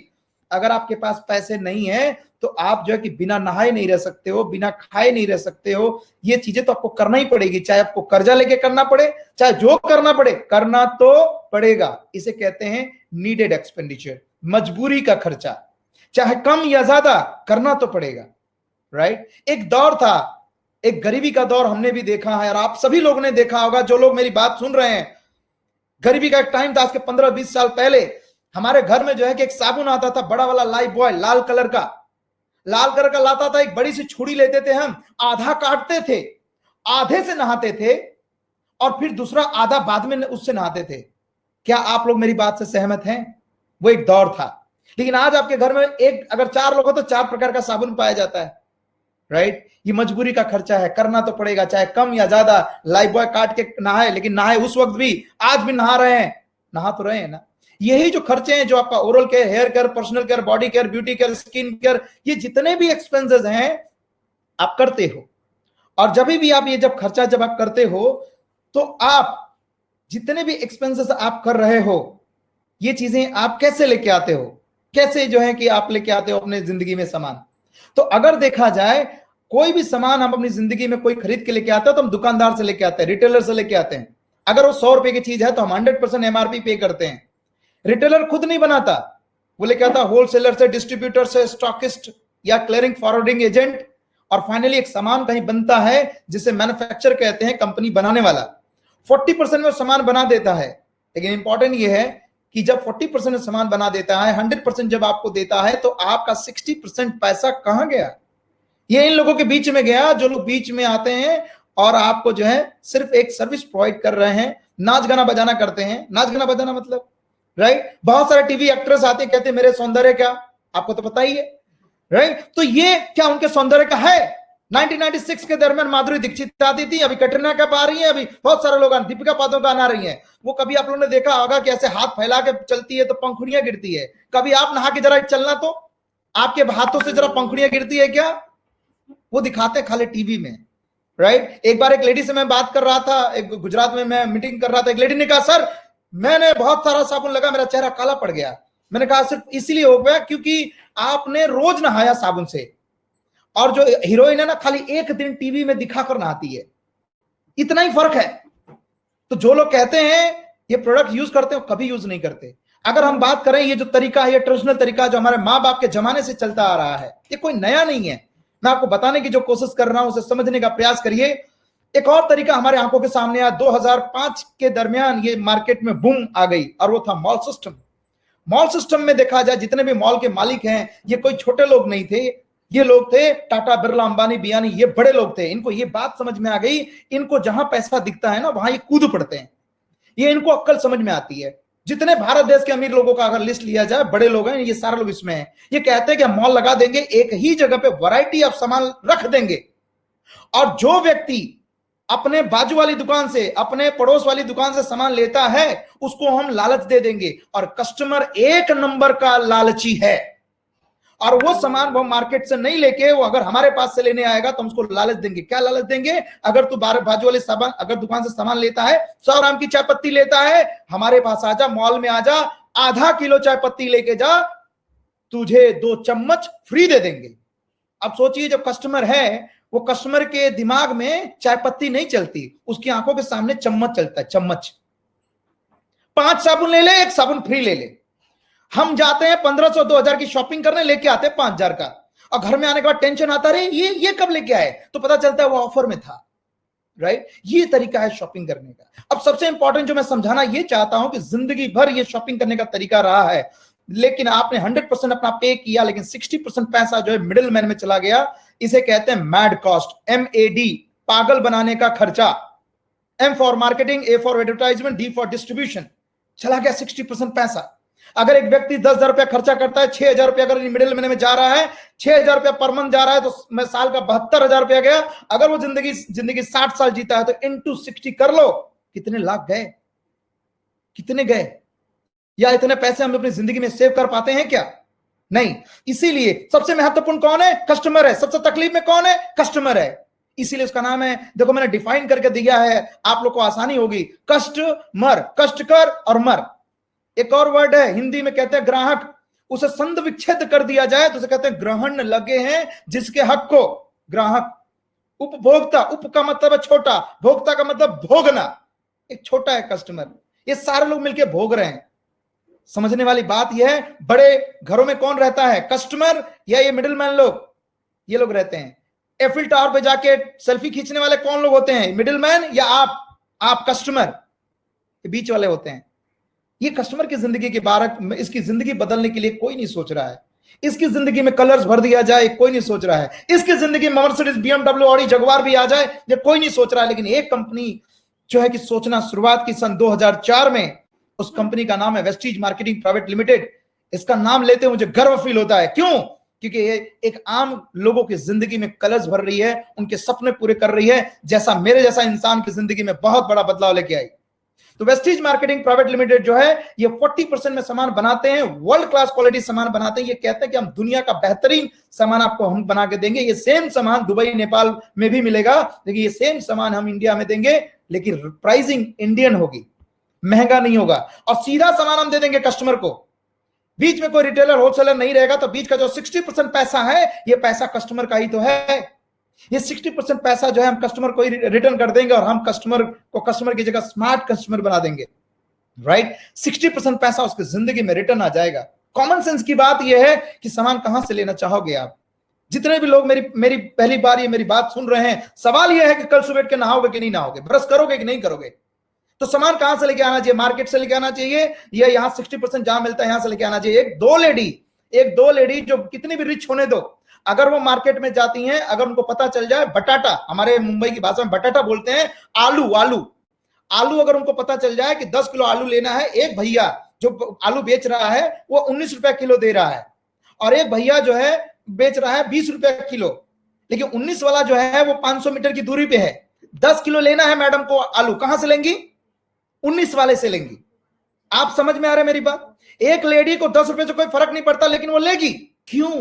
अगर आपके पास पैसे नहीं है तो आप जो है कि बिना नहाए नहीं रह सकते हो, बिना खाए नहीं रह सकते हो। ये चीजें तो आपको करना ही पड़ेगी, चाहे आपको कर्जा लेके करना पड़े, चाहे जो करना पड़े, करना तो पड़ेगा। इसे कहते हैं नीडेड एक्सपेंडिचर, मजबूरी का खर्चा, चाहे कम या ज्यादा करना तो पड़ेगा, राइट। एक दौर था, एक गरीबी का दौर हमने भी देखा है, और आप सभी लोगों ने देखा होगा जो लोग मेरी बात सुन रहे हैं। गरीबी का एक टाइम था, आज के 15-20 साल पहले हमारे घर में जो है कि एक साबुन आता था, बड़ा वाला लाइफ बॉय, लाल कलर का लाता था। एक बड़ी सी छुरी लेते थे, हम आधा काटते थे, आधे से नहाते थे, और फिर दूसरा आधा बाद में उससे नहाते थे। क्या आप लोग मेरी बात से सहमत हैं? वो एक दौर था। लेकिन आज आपके घर में एक अगर 4 लोग हो तो 4 प्रकार का साबुन पाया जाता है, राइट। ये मजबूरी का खर्चा है, करना तो पड़ेगा, चाहे कम या ज्यादा। लाइफ बॉय काट के नहाए, लेकिन नहाए उस वक्त भी, आज भी नहा रहे हैं, नहा तो रहे हैं ना। यही जो खर्चे हैं, जो आपका oral care, hair care, personal care, body care, beauty care, skin care, ये जितने भी एक्सपेंसेस हैं आप करते हो। और जब भी आप ये जब खर्चा जब आप करते हो तो आप जितने भी एक्सपेंसेस आप कर रहे हो, ये चीजें आप कैसे लेके आते हो, कैसे जो है कि आप लेके आते हो अपने जिंदगी में सामान। तो अगर देखा जाए कोई भी सामान हम अपनी जिंदगी में कोई खरीद के लेके आते हो तो हम दुकानदार से लेके आते हैं, रिटेलर से लेके आते हैं। अगर वो 100 रुपए की चीज है तो हम 100% एमआरपी पे करते हैं। रिटेलर खुद नहीं बनाता, वो लेके आता होलसेलर से, डिस्ट्रीब्यूटर से, स्टॉकिस्ट या क्लियरिंग फॉरवर्डिंग एजेंट, और फाइनली एक सामान कहीं बनता है जिसे मैन्युफैक्चर कहते हैं, कंपनी बनाने वाला 40% में सामान बना देता है। लेकिन इंपॉर्टेंट ये है कि जब 40% सामान बना देता है, 100% जब आपको देता है, तो आपका 60% पैसा कहां गया? ये इन लोगों के बीच में गया, जो लोग बीच में आते हैं और आपको जो है सिर्फ एक सर्विस प्रोवाइड कर रहे हैं, नाच गाना बजाना करते हैं। नाच गाना बजाना मतलब राइट, बहुत सारे टीवी एक्ट्रेस आते हैं, कहते हैं मेरे सौंदर्य क्या, आपको तो पता ही है राइट। तो ये क्या उनके सौंदर्य का है? 1996 के दरमियान माधुरी दीक्षित आती थी, अभी कटरीना कैफ आ रही है, अभी बहुत सारे लोग, दीपिका पादुकोण आ रही हैं। वो कभी आप लोगों ने देखा होगा कि ऐसे हाथ फैला के चलती है तो पंखुड़ियां गिरती है। कभी आप नहा के जरा चलना तो आपके हाथों से जरा पंखुड़ियां गिरती है क्या? वो दिखाते हैं खाली टीवी में राइट। एक बार एक लेडी से मैं बात कर रहा था, एक गुजरात में मैं मीटिंग कर रहा था, एक लेडी ने कहा सर मैंने बहुत सारा साबुन लगा, मेरा चेहरा काला पड़ गया। मैंने कहा सिर्फ इसीलिए हो गया क्योंकि आपने रोज नहाया साबुन से, और जो हीरोइन है ना खाली एक दिन टीवी में दिखाकर नहाती है, इतना ही फर्क है। तो जो लोग कहते हैं ये प्रोडक्ट यूज करते हो, कभी यूज नहीं करते। अगर हम बात करें ये जो तरीका है, ये ट्रेडिशनल तरीका जो हमारे माँ बाप के जमाने से चलता आ रहा है, ये कोई नया नहीं है। मैं आपको बताने की जो कोशिश कर रहा हूं उसे समझने का प्रयास करिए। एक और तरीका हमारे आंखों के सामने आया 2005 के दरमियान, ये मार्केट में बूम आ गई, और वो था मॉल सिस्टम। मॉल सिस्टम में देखा जाए जितने भी मॉल के मालिक हैं, ये कोई छोटे लोग नहीं थे, ये लोग थे टाटा, बिरला, अंबानी, बियानी, ये बड़े लोग थे। इनको ये बात समझ में आ गई, इनको जहां पैसा दिखता है ना वहां ये कूद पड़ते हैं। ये इनको अक्ल समझ में आती है। जितने भारत देश के अमीर लोगों का अगर लिस्ट लिया जाए, बड़े लोग हैं, ये सारे लोग इसमें हैं। ये कहते हैं कि हम मॉल लगा देंगे, एक ही जगह पे वैरायटी ऑफ सामान रख देंगे, और जो व्यक्ति अपने बाजू वाली दुकान से, अपने पड़ोस वाली दुकान से सामान लेता है उसको हम लालच दे देंगे। और कस्टमर एक नंबर का लालची है, और वो सामान वो मार्केट से नहीं लेके वो अगर हमारे पास से लेने आएगा तो हम उसको लालच देंगे। क्या लालच देंगे? अगर तू बाजू वाले सामान अगर दुकान से सामान लेता है, 100 ग्राम की चाय पत्ती लेता है, हमारे पास आ जा, मॉल में आ जा, आधा किलो चाय पत्ती लेके जा, तुझे 2 चम्मच फ्री दे देंगे। अब सोचिए जब कस्टमर है, वो कस्टमर के दिमाग में चाय पत्ती नहीं चलती, उसकी आंखों के सामने चम्मच चलता है, चम्मच। 5 साबुन ले ले, 1 साबुन फ्री ले ले। हम जाते हैं 1500-2000 की शॉपिंग करने, लेके आते हैं 5000 का, और घर में आने के बाद टेंशन आता रहे ये कब लेके आए, तो पता चलता है वो ऑफर में था राइट। ये तरीका है शॉपिंग करने का। अब सबसे इंपॉर्टेंट जो मैं समझाना ये चाहता हूं कि जिंदगी भर ये शॉपिंग करने का तरीका रहा है, लेकिन आपने 100% अपना पे किया, लेकिन 60% पैसा जो है मिडिल मैन में चला गया। इसे कहते हैं मैड कॉस्ट, MAD, पागल बनाने का खर्चा। M for marketing, A for advertisement, D for distribution. चला गया 60% पैसा। अगर एक व्यक्ति 10,000 रुपया खर्चा करता है, 6,000 रुपया अगर मिडिल मैन में जा रहा है, 6,000 रुपया पर मंथ जा रहा है, तो मैं साल का 72,000 रुपया गया। अगर वो जिंदगी 60 साल जीता है तो इंटू 60 कर लो, कितने लाख गए, कितने गए? या इतने पैसे हम अपनी जिंदगी में सेव कर पाते हैं क्या? नहीं। इसीलिए सबसे महत्वपूर्ण कौन है? कस्टमर है। सबसे तकलीफ में कौन है? कस्टमर है। इसीलिए उसका नाम है, देखो मैंने डिफाइन करके दिया है, आप लोग को आसानी होगी। कस्टमर, कष्ट कर और मर। एक और वर्ड है हिंदी में कहते हैं ग्राहक, उसे संध विच्छेद कर दिया जाए तो उसे कहते हैं ग्रहण लगे हैं जिसके हक को। ग्राहक, उपभोक्ता, उप का मतलब है छोटा, भोक्ता का मतलब भोगना, एक छोटा है कस्टमर। ये सारे लोग मिलकर भोग रहे हैं। समझने वाली बात यह है, बड़े घरों में कौन रहता है? कस्टमर या ये मिडिल मैन लोग? ये लोग रहते हैं। एफिल टावर पे जाके सेल्फी खींचने वाले कौन लोग होते हैं? मिडिल मैन या आप कस्टमर? ये बीच वाले होते हैं। ये कस्टमर की जिंदगी के बारे, इसकी जिंदगी बदलने के लिए कोई नहीं सोच रहा है। इसकी जिंदगी में कलर्स भर दिया जाए, कोई नहीं सोच रहा है। इसकी जिंदगी में मर्सिडीज, BMW, ऑडी, जगुआर भी आ जाए, ये कोई नहीं सोच रहा है। लेकिन एक कंपनी जो है कि सोचना शुरुआत की सन 2004 में, उस कंपनी का नाम है वेस्टीज मार्केटिंग प्राइवेट लिमिटेड। इसका नाम लेते हुए मुझे गर्व फील होता है। क्यों? क्योंकि ये एक आम लोगों की जिंदगी में कलर्स भर रही है, उनके सपने पूरे कर रही है, जैसा मेरे जैसा इंसान की जिंदगी में बहुत बड़ा बदलाव लेके आई। तो वेस्टीज मार्केटिंग प्राइवेट लिमिटेड जो है ये 40% में सामान बनाते हैं, वर्ल्ड क्लास क्वालिटी सामान बनाते हैं। ये कहते हैं कि हम दुनिया का बेहतरीन सामान आपको हम बना के देंगे। ये सेम सामान दुबई नेपाल में भी मिलेगा, लेकिन ये सेम सामान हम इंडिया में देंगे, लेकिन प्राइसिंग इंडियन होगी, महंगा नहीं होगा, और सीधा सामान हम दे देंगे कस्टमर को। बीच में कोई रिटेलर होलसेलर नहीं रहेगा। तो बीच का जो 60% पैसा है, ये पैसा कस्टमर का ही तो है। ये 60% पैसा जो है हम कस्टमर को ही रिटर्न कर देंगे, और हम कस्टमर की जगह स्मार्ट कस्टमर बना देंगे, राइट। 60% पैसा उसकी जिंदगी में रिटर्न आ जाएगा। कॉमन सेंस की बात यह है कि सामान कहां से लेना चाहोगे आप। जितने भी लोग मेरी पहली बार ये मेरी बात सुन रहे हैं, सवाल यह है कि कल सुबह के नहाओगे कि नहीं नहाओगे, ब्रश करोगे कि नहीं करोगे। तो सामान कहां से लेके आना चाहिए? मार्केट से लेके आना चाहिए, या यहां 60% जहां मिलता है यहां से लेके आना चाहिए। एक दो लेडी जो कितनी भी रिच होने दो, अगर वो मार्केट में जाती हैं, अगर उनको पता चल जाए बटाटा, हमारे मुंबई की भाषा में बटाटा बोलते हैं, आलू अगर उनको पता चल जाए कि 10 किलो आलू लेना है, एक भैया जो आलू बेच रहा है वो 19 रुपए किलो दे रहा है, और एक भैया जो है बेच रहा है 20 रुपए किलो, लेकिन 19 वाला जो है वो 500 मीटर की दूरी पे है। 10 किलो लेना है मैडम को आलू, कहां से लेंगी? 19 वाले से लेंगी। आप समझ में आ रहा है मेरी बात? एक लेडी को 10 रुपए से कोई फर्क नहीं पड़ता, लेकिन वो लेगी क्यों?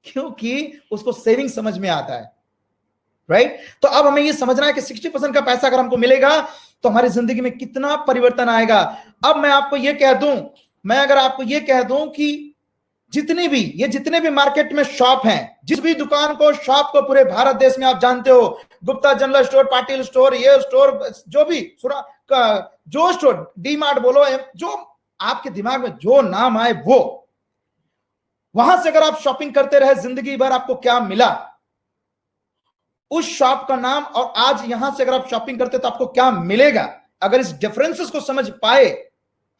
क्योंकि उसको सेविंग समझ में आता है, राइट। तो अब हमें ये समझना है कि 60% का पैसा अगर हमको मिलेगा तो हमारी जिंदगी में कितना परिवर्तन आएगा। अब मैं आपको ये कह दूं, अगर आपको ये कह दूं कि जितने भी मार्केट में शॉप हैं, जिस भी दुकान को, शॉप को पूरे भारत देश में आप जानते हो, Gupta general store, Patil store, ये स्टोर, जो भी जो स्टोर, डी मार्ट बोलो, जो आपके दिमाग में जो नाम आए वो, वहां से अगर आप शॉपिंग करते रहे जिंदगी भर, आपको क्या मिला उस शॉप का नाम, और आज यहां से अगर आप शॉपिंग करते तो आपको क्या मिलेगा, अगर इस डिफरेंसेस को समझ पाए,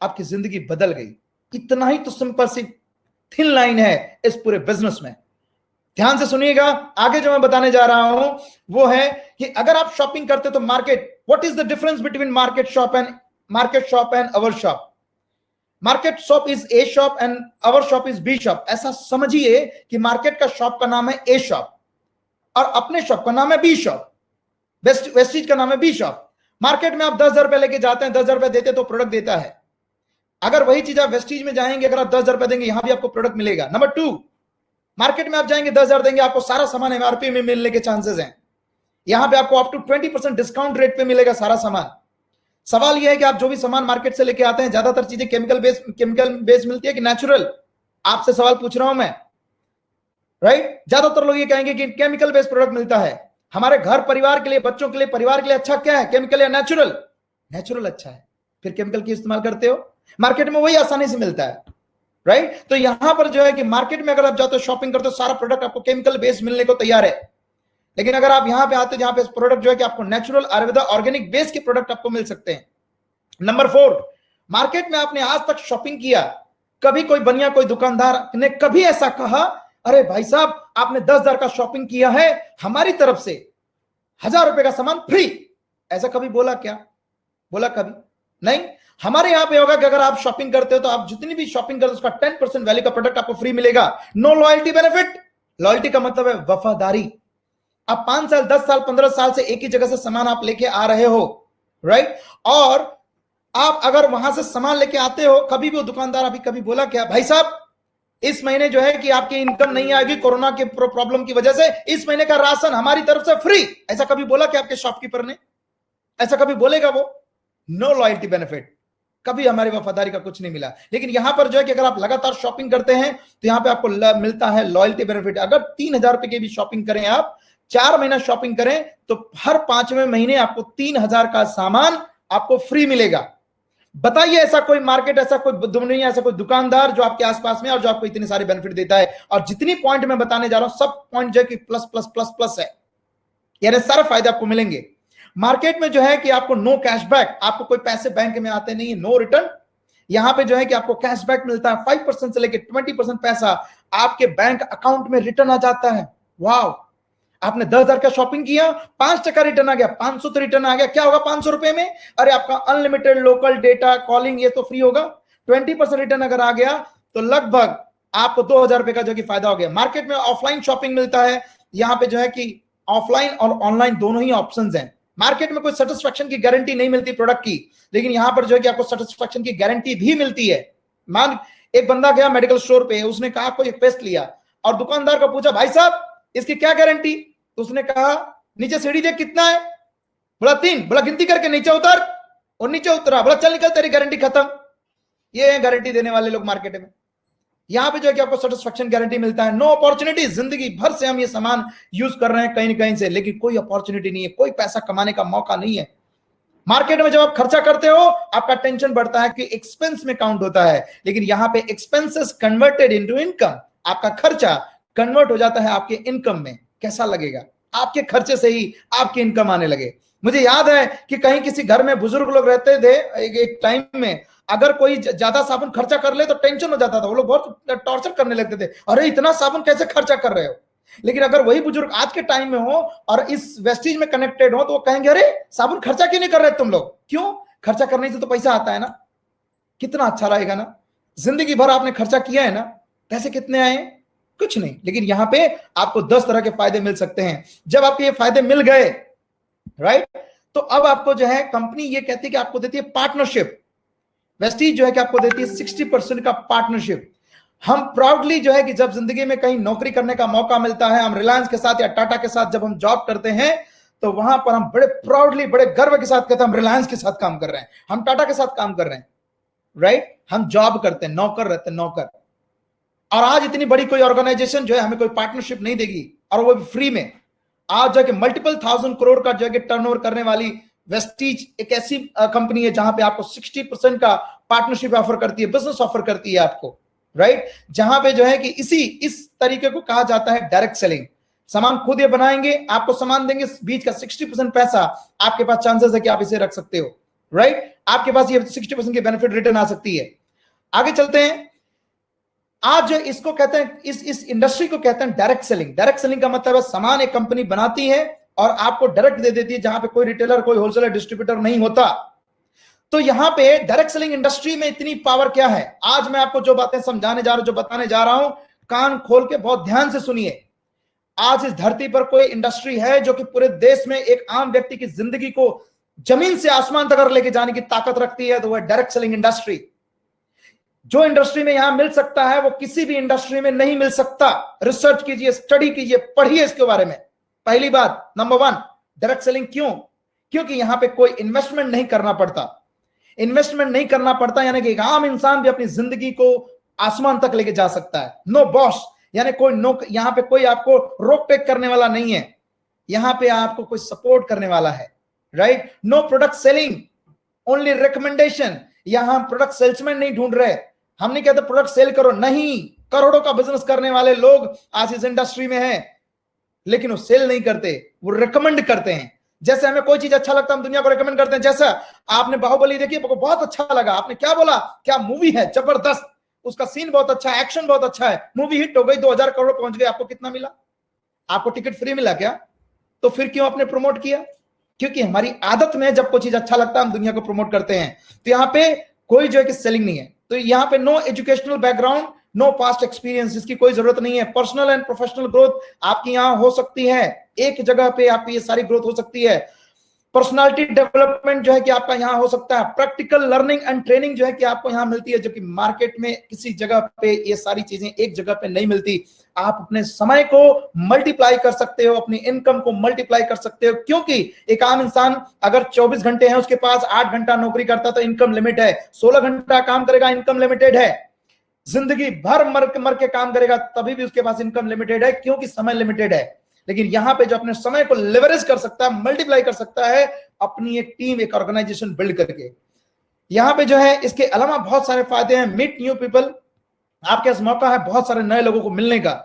आपकी जिंदगी बदल गई। इतना ही तो सिंपल सी थिन लाइन है इस पूरे बिजनेस में। ध्यान से सुनिएगा, आगे जो मैं बताने जा रहा हूं वो है कि अगर आप शॉपिंग करते तो market, what is the difference between market shop and our shop? Market shop is a shop and our shop is b shop. ऐसा समझिए कि मार्केट का शॉप का नाम है ए शॉप, और अपने शॉप का नाम है बी शॉप, वेस्टीज का नाम है बी शॉप। मार्केट में आप 10,000 रुपए लेके जाते हैं, 10,000 रुपए देते तो प्रोडक्ट देता है। अगर वही चीज आप वेस्टीज में जाएंगे, अगर आप 10,000 रुपए देंगे, यहां भी आपको प्रोडक्ट मिलेगा। नंबर 2, मार्केट में आप जाएंगे 10,000 देंगे, आपको सारा सामान एमआरपी में मिलने के चांसेस हैं। यहां पे आपको अप टू 20% डिस्काउंट रेट पे मिलेगा सारा सामान। सवाल यह है कि आप जो भी सामान मार्केट से लेके आते हैं, ज्यादातर चीजें केमिकल बेस मिलती है कि नेचुरल? आपसे सवाल पूछ रहा हूं मैं, राइट। ज्यादातर लोग ये कहेंगे कि केमिकल बेस्ड प्रोडक्ट मिलता है। हमारे घर परिवार के लिए, बच्चों के लिए, परिवार के लिए अच्छा क्या है, केमिकल या नेचुरल? नेचुरल अच्छा है, फिर केमिकल की इस्तेमाल करते हो। मार्केट में वही आसानी से मिलता है, राइट। तो यहां पर जो है कि मार्केट में अगर आप जाते हो, शॉपिंग करते हो, सारा प्रोडक्ट आपको केमिकल बेस्ड मिलने को तैयार है। लेकिन अगर आप यहां पे आते हो, जहां पे प्रोडक्ट जो है कि आपको नेचुरल, आयुर्वेदा, ऑर्गेनिक बेस के प्रोडक्ट आपको मिल सकते हैं। नंबर 4, मार्केट में आपने आज तक शॉपिंग किया, कभी कोई बनिया, कोई दुकानदार ने कभी ऐसा कहा, अरे भाई साहब आपने 10,000 का शॉपिंग किया है, हमारी तरफ से 1,000 रुपए का सामान फ्री, ऐसा कभी बोला क्या? बोला कभी नहीं। हमारे यहां पे होगा कि अगर आप शॉपिंग करते हो तो आप जितनी भी शॉपिंग करते हो उसका 10% वैल्यू का प्रोडक्ट आपको फ्री मिलेगा। No loyalty benefit. लॉयल्टी का मतलब है वफादारी। आप 5 साल, 10 साल, 15 साल से एक ही जगह से सामान आप लेके आ रहे हो, राइट। और आप अगर वहां से सामान लेके आते हो, कभी भी वो दुकानदार अभी कभी बोला क्या, भाई साहब इस महीने जो है कि आपकी इनकम नहीं आएगी कोरोना के प्रॉब्लम की वजह से, इस महीने का राशन हमारी तरफ से फ्री, ऐसा कभी बोला क्या आपके शॉपकीपर ने? ऐसा कभी बोलेगा वो? नो लॉयल्टी बेनिफिट, कभी हमारी वफादारी का कुछ नहीं मिला। लेकिन यहां पर जो है कि अगर आप लगातार शॉपिंग करते हैं तो यहां पे आपको मिलता है लॉयल्टी बेनिफिट। अगर 3,000 रुपए की भी शॉपिंग करें, आप 4 महीना शॉपिंग करें, तो हर 5वें महीने आपको 3,000 का सामान आपको फ्री मिलेगा। बताइए ऐसा कोई मार्केट, ऐसा कोई दुनिया, ऐसा कोई दुकानदार जो आपके आसपास में और जो आपको इतने सारे बेनिफिट देता है। और जितनी पॉइंट मैं बताने जा रहा हूं, सब पॉइंट जो है कि प्लस प्लस प्लस प्लस है, यानी सारे फायदे आपको मिलेंगे। मार्केट में जो है कि आपको नो कैशबैक, आपको कोई पैसे बैंक में आते नहीं है, नो रिटर्न। यहां पे जो है कि आपको कैशबैक मिलता है, 5% से लेकर 20% पैसा आपके बैंक अकाउंट में रिटर्न आ जाता है। वाह, आपने 10,000 का शॉपिंग किया, 5% रिटर्न आ गया, 500 तो रिटर्न आ गया। क्या होगा 500 रुपए में? अरे आपका अनलिमिटेड लोकल डेटा, कॉलिंग, ये तो फ्री होगा। 20% रिटर्न अगर आ गया तो लगभग आपको 2,000 रुपए का जो कि फायदा हो गया। मार्केट में ऑफलाइन शॉपिंग मिलता है, यहां पे जो है कि ऑफलाइन और ऑनलाइन दोनों ही ऑप्शंस हैं। मार्केट में कोई सेटिस्फेक्शन की गारंटी नहीं मिलती प्रोडक्ट की, लेकिन यहां पर जो है कि आपको सेटिस्फेक्शन की गारंटी भी मिलती है। मान एक बंदा गया मेडिकल स्टोर पे, उसने कहा कोई पेस्ट लिया और दुकानदार को पूछा भाई साहब इसकी क्या गारंटी, तो उसने कहा नीचे सीढ़ी देख कितना है, बोला 3, बोला गिनती करके नीचे उतर, और नीचे उतरा, बोला चल निकल तेरी गारंटी खत्म। ये है गारंटी देने वाले लोग मार्केट में। यहां पे जो है कि आपको सेटिस्फेक्शन गारंटी मिलता है। नो अपॉर्चुनिटी, जिंदगी भर से हम ये सामान यूज कर रहे हैं कहीं ना कहीं से, लेकिन कोई अपॉर्चुनिटी नहीं है, कोई पैसा कमाने का मौका नहीं है। मार्केट में जब आप खर्चा करते हो आपका टेंशन बढ़ता है कि एक्सपेंस में काउंट होता है, लेकिन यहां पे एक्सपेंसेस कन्वर्टेड इनटू इनकम, आपका खर्चा कन्वर्ट हो जाता है आपके इनकम में। कैसा लगेगा, आपके खर्चे से ही आपकी इनकम आने लगे। मुझे याद है कि कहीं किसी घर में बुजुर्ग लोग रहते थे, एक टाइम में अगर कोई ज्यादा साबुन खर्चा कर ले तो टेंशन हो जाता था, वो लोग बहुत टॉर्चर करने लगते थे, अरे इतना साबुन कैसे खर्चा कर रहे हो। लेकिन अगर वही बुजुर्ग आज के टाइम में हो और इस वेस्टीज में कनेक्टेड हो तो वो कहेंगे अरे साबुन खर्चा क्यों नहीं कर रहे तुम लोग, क्यों, खर्चा करने से तो पैसा आता है ना। कितना अच्छा रहेगा ना, जिंदगी भर आपने खर्चा किया है ना, पैसे कितने आए, कुछ नहीं, लेकिन यहां पे आपको 10 तरह के फायदे मिल सकते हैं। जब आपके ये फायदे मिल गए, राइट, तो अब आपको जो है कंपनी ये कहती है कि आपको देती है पार्टनरशिप। वेस्टीज जो है कि आपको देती है 60% का पार्टनरशिप। हम प्राउडली जो है कि जब जिंदगी में कहीं नौकरी करने का मौका मिलता है, हम रिलायंस के साथ या टाटा के साथ जब हम जॉब करते हैं, तो वहां पर हम बड़े प्राउडली, बड़े गर्व के साथ कहते हैं हम रिलायंस के साथ काम कर रहे हैं, हम टाटा के साथ काम कर रहे हैं, राइट। हम जॉब करते हैं, नौकर रहते हैं, नौकर। और आज इतनी बड़ी कोई ऑर्गेनाइजेशन जो है हमें कोई पार्टनरशिप नहीं देगी, और वो भी फ्री में। आज जो है कि मल्टीपल 1000 करोड़ का जो है कि टर्नओवर करने वाली वेस्टीज एक ऐसी कंपनी है जहां पे आपको 60% का पार्टनरशिप ऑफर करती है, बिजनेस ऑफर करती है आपको, राइट। जहां पे जो है कि इस तरीके को कहा जाता है डायरेक्ट सेलिंग। सामान खुद ये बनाएंगे, आपको सामान देंगे, बीच का 60% पैसा आपके पास चांसेस है कि आप इसे रख सकते हो, राइट। आपके पास ये 60% की बेनिफिट रिटर्न आ सकती है। आगे चलते हैं। आज जो इसको कहते हैं, इस इंडस्ट्री को कहते हैं डायरेक्ट सेलिंग। डायरेक्ट सेलिंग का मतलब है सामान एक कंपनी बनाती है और आपको डायरेक्ट दे देती है, जहां पे कोई रिटेलर, कोई होलसेलर, डिस्ट्रीब्यूटर नहीं होता। तो यहां पे डायरेक्ट सेलिंग इंडस्ट्री में इतनी पावर क्या है, आज मैं आपको जो बातें समझाने जा रहा हूं, जो बताने जा रहा हूं, कान खोल के बहुत ध्यान से सुनिए। आज इस धरती पर कोई इंडस्ट्री है जो कि पूरे देश में एक आम व्यक्ति की जिंदगी को जमीन से आसमान तक लेके जाने की ताकत रखती है, तो वह डायरेक्ट सेलिंग इंडस्ट्री। जो इंडस्ट्री में यहां मिल सकता है वो किसी भी इंडस्ट्री में नहीं मिल सकता। रिसर्च कीजिए, स्टडी कीजिए, पढ़िए इसके बारे में। पहली बात, नंबर 1, डायरेक्ट सेलिंग क्यों? क्योंकि यहां पे कोई इन्वेस्टमेंट नहीं करना पड़ता। इन्वेस्टमेंट नहीं करना पड़ता यानी कि एक आम इंसान भी अपनी जिंदगी को आसमान तक लेके जा सकता है। नो बॉस, यानी कोई यहां पे कोई आपको रोक टेक करने वाला नहीं है, यहां पे आपको कोई सपोर्ट करने वाला है, right. No product selling, only recommendation. यहां हम प्रोडक्ट सेल्समैन नहीं ढूंढ रहे, हम नहीं कहते प्रोडक्ट सेल करो, नहीं। करोड़ों का बिजनेस करने वाले लोग आज इस इंडस्ट्री में हैं, लेकिन वो सेल नहीं करते, वो रिकमेंड करते हैं। जैसे हमें कोई चीज अच्छा लगता है हम दुनिया को रिकमेंड करते हैं। जैसा आपने बाहुबली देखी, आपको बहुत अच्छा लगा, आपने क्या बोला, क्या मूवी है, जबरदस्त, उसका सीन बहुत अच्छा है, एक्शन बहुत अच्छा है, मूवी हिट हो गई, 2000 करोड़ पहुंच गए। आपको कितना मिला? आपको टिकट फ्री मिला क्या? तो फिर क्यों आपने प्रमोट किया? क्योंकि हमारी आदत में जब कोई चीज अच्छा लगता है हम दुनिया को प्रमोट करते हैं। तो यहाँ पे कोई जो है कि सेलिंग नहीं है। तो यहाँ पे no educational background, no past experience, इसकी कोई जरूरत नहीं है। पर्सनल एंड प्रोफेशनल ग्रोथ आपकी यहाँ हो सकती है, एक जगह पे आपकी ये सारी ग्रोथ हो सकती है। पर्सनालिटी डेवलपमेंट जो है कि आपका यहाँ हो सकता है। प्रैक्टिकल लर्निंग एंड ट्रेनिंग जो है कि आपको यहाँ मिलती है, जो कि मार्केट में किसी जगह पे ये सारी चीजें एक जगह पे नहीं मिलती। आप अपने समय को मल्टीप्लाई कर सकते हो, अपनी इनकम को मल्टीप्लाई कर सकते हो, क्योंकि एक आम इंसान अगर 24 घंटे हैं, उसके पास 8 घंटा नौकरी करता तो इनकम लिमिट है, 16 घंटा काम करेगा इनकम लिमिटेड है, जिंदगी भर मर के काम करेगा तभी भी उसके पास इनकम लिमिटेड है, क्योंकि समय लिमिटेड है। लेकिन यहां पे जो अपने समय को लेवरेज कर सकता है, मल्टीप्लाई कर सकता है, अपनी एक टीम, एक ऑर्गेनाइजेशन बिल्ड करके। यहां पे जो है इसके अलावा बहुत सारे फायदे हैं। मीट न्यू पीपल, आपके पास मौका है बहुत सारे नए लोगों को मिलने का।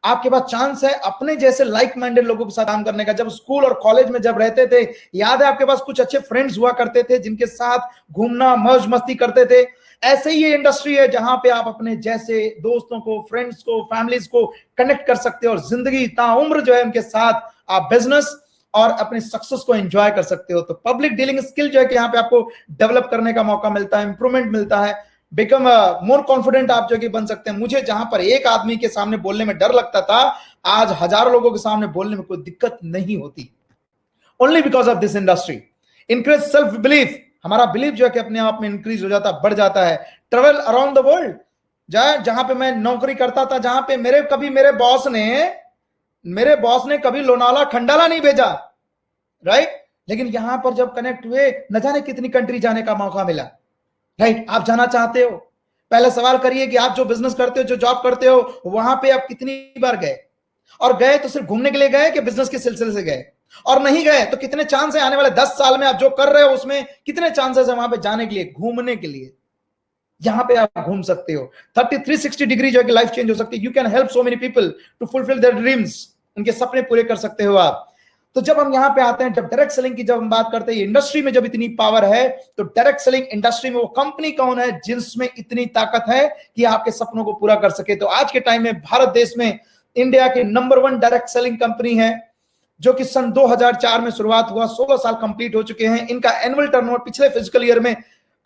आपके पास चांस है अपने जैसे लाइक माइंडेड लोगों के साथ काम करने का। जब स्कूल और कॉलेज में जब रहते थे, याद है आपके पास कुछ अच्छे फ्रेंड्स हुआ करते थे जिनके साथ घूमना, मौज मस्ती करते थे। ऐसे ही ये इंडस्ट्री है जहां पे आप अपने जैसे दोस्तों को, फ्रेंड्स को, फैमिलीज को कनेक्ट कर सकते हो और जिंदगी ताउम्र जो है उनके साथ आप बिजनेस और अपने सक्सेस को एंजॉय कर सकते हो। तो पब्लिक डीलिंग स्किल जो है कि यहाँ पे आपको डेवलप करने का मौका मिलता है, इंप्रूवमेंट मिलता है, बिकम मोर कॉन्फिडेंट आप जो कि बन सकते हैं। मुझे जहां पर एक आदमी के सामने बोलने में डर लगता था, आज हजारों लोगों के सामने बोलने में कोई दिक्कत नहीं होती। Only because of this industry. Increase self belief, हमारा बिलीफ जो है कि अपने आप में इंक्रीज हो जाता, बढ़ जाता है। ट्रेवल अराउंड द वर्ल्ड, जहां पे मैं नौकरी करता था, जहां पे मेरे बॉस ने कभी लोनावाला खंडाला नहीं भेजा, राइट, लेकिन यहां पर जब कनेक्ट हुए, न जाने कितनी कंट्री जाने का मौका मिला, राइट। आप जाना चाहते हो, पहले सवाल करिए कि आप जो बिजनेस करते हो, जो जॉब करते हो, वहां पे आप कितनी बार गए, और गए तो सिर्फ घूमने के लिए गए कि बिजनेस के सिलसिले से गए, और नहीं गए तो कितने चांस है आने वाले 10 साल में आप जो कर रहे हो उसमें कितने चांसेस है वहां पे जाने के लिए, घूमने के लिए। यहां पे आप घूम सकते हो, 360 डिग्री जो है कि लाइफ चेंज हो सकती है। You can help so many people to fulfil their dreams, उनके सपने पूरे कर सकते हो आप। तो जब हम यहां पे आते हैं, जब डायरेक्ट सेलिंग की जब हम बात करते हैं, इंडस्ट्री में जब इतनी पावर है, तो डायरेक्ट सेलिंग इंडस्ट्री में वो कंपनी कौन है जिसमें इतनी ताकत है कि आपके सपनों को पूरा कर सके। तो आज के टाइम में भारत देश में इंडिया के नंबर 1 डायरेक्ट सेलिंग कंपनी है, जो कि सन 2004 में शुरुआत हुआ, 16 साल कंप्लीट हो चुके हैं। इनका एनुअल टर्नओवर पिछले फिजिकल ईयर में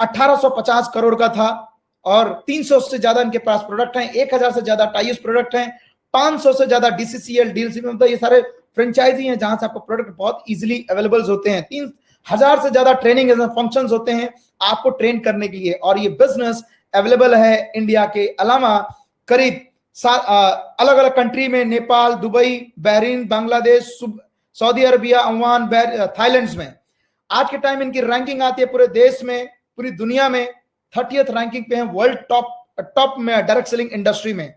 1850 करोड़ का था, और 300 से ज्यादा इनके पास प्रोडक्ट हैं, 1000 से ज्यादा टाइज प्रोडक्ट हैं, 500 से ज्यादा डीसीसीएल डीएलसी में, मतलब ये सारे फ्रेंचाइजी हैं जहां से आपको प्रोडक्ट बहुत इजीली अवेलेबल होते हैं। 3000 से ज्यादा ट्रेनिंग फंक्शंस होते हैं आपको ट्रेन करने के लिए, और ये बिजनेस अवेलेबल है इंडिया के अलावा करीब अलग अलग कंट्री में, Nepal, Dubai, Bahrain, Bangladesh, Saudi Arabia, Oman, Thailand में। आज के टाइम इनकी रैंकिंग आती है पूरे देश में, पूरी दुनिया में 30th रैंकिंग पे है वर्ल्ड टॉप में डायरेक्ट सेलिंग इंडस्ट्री में,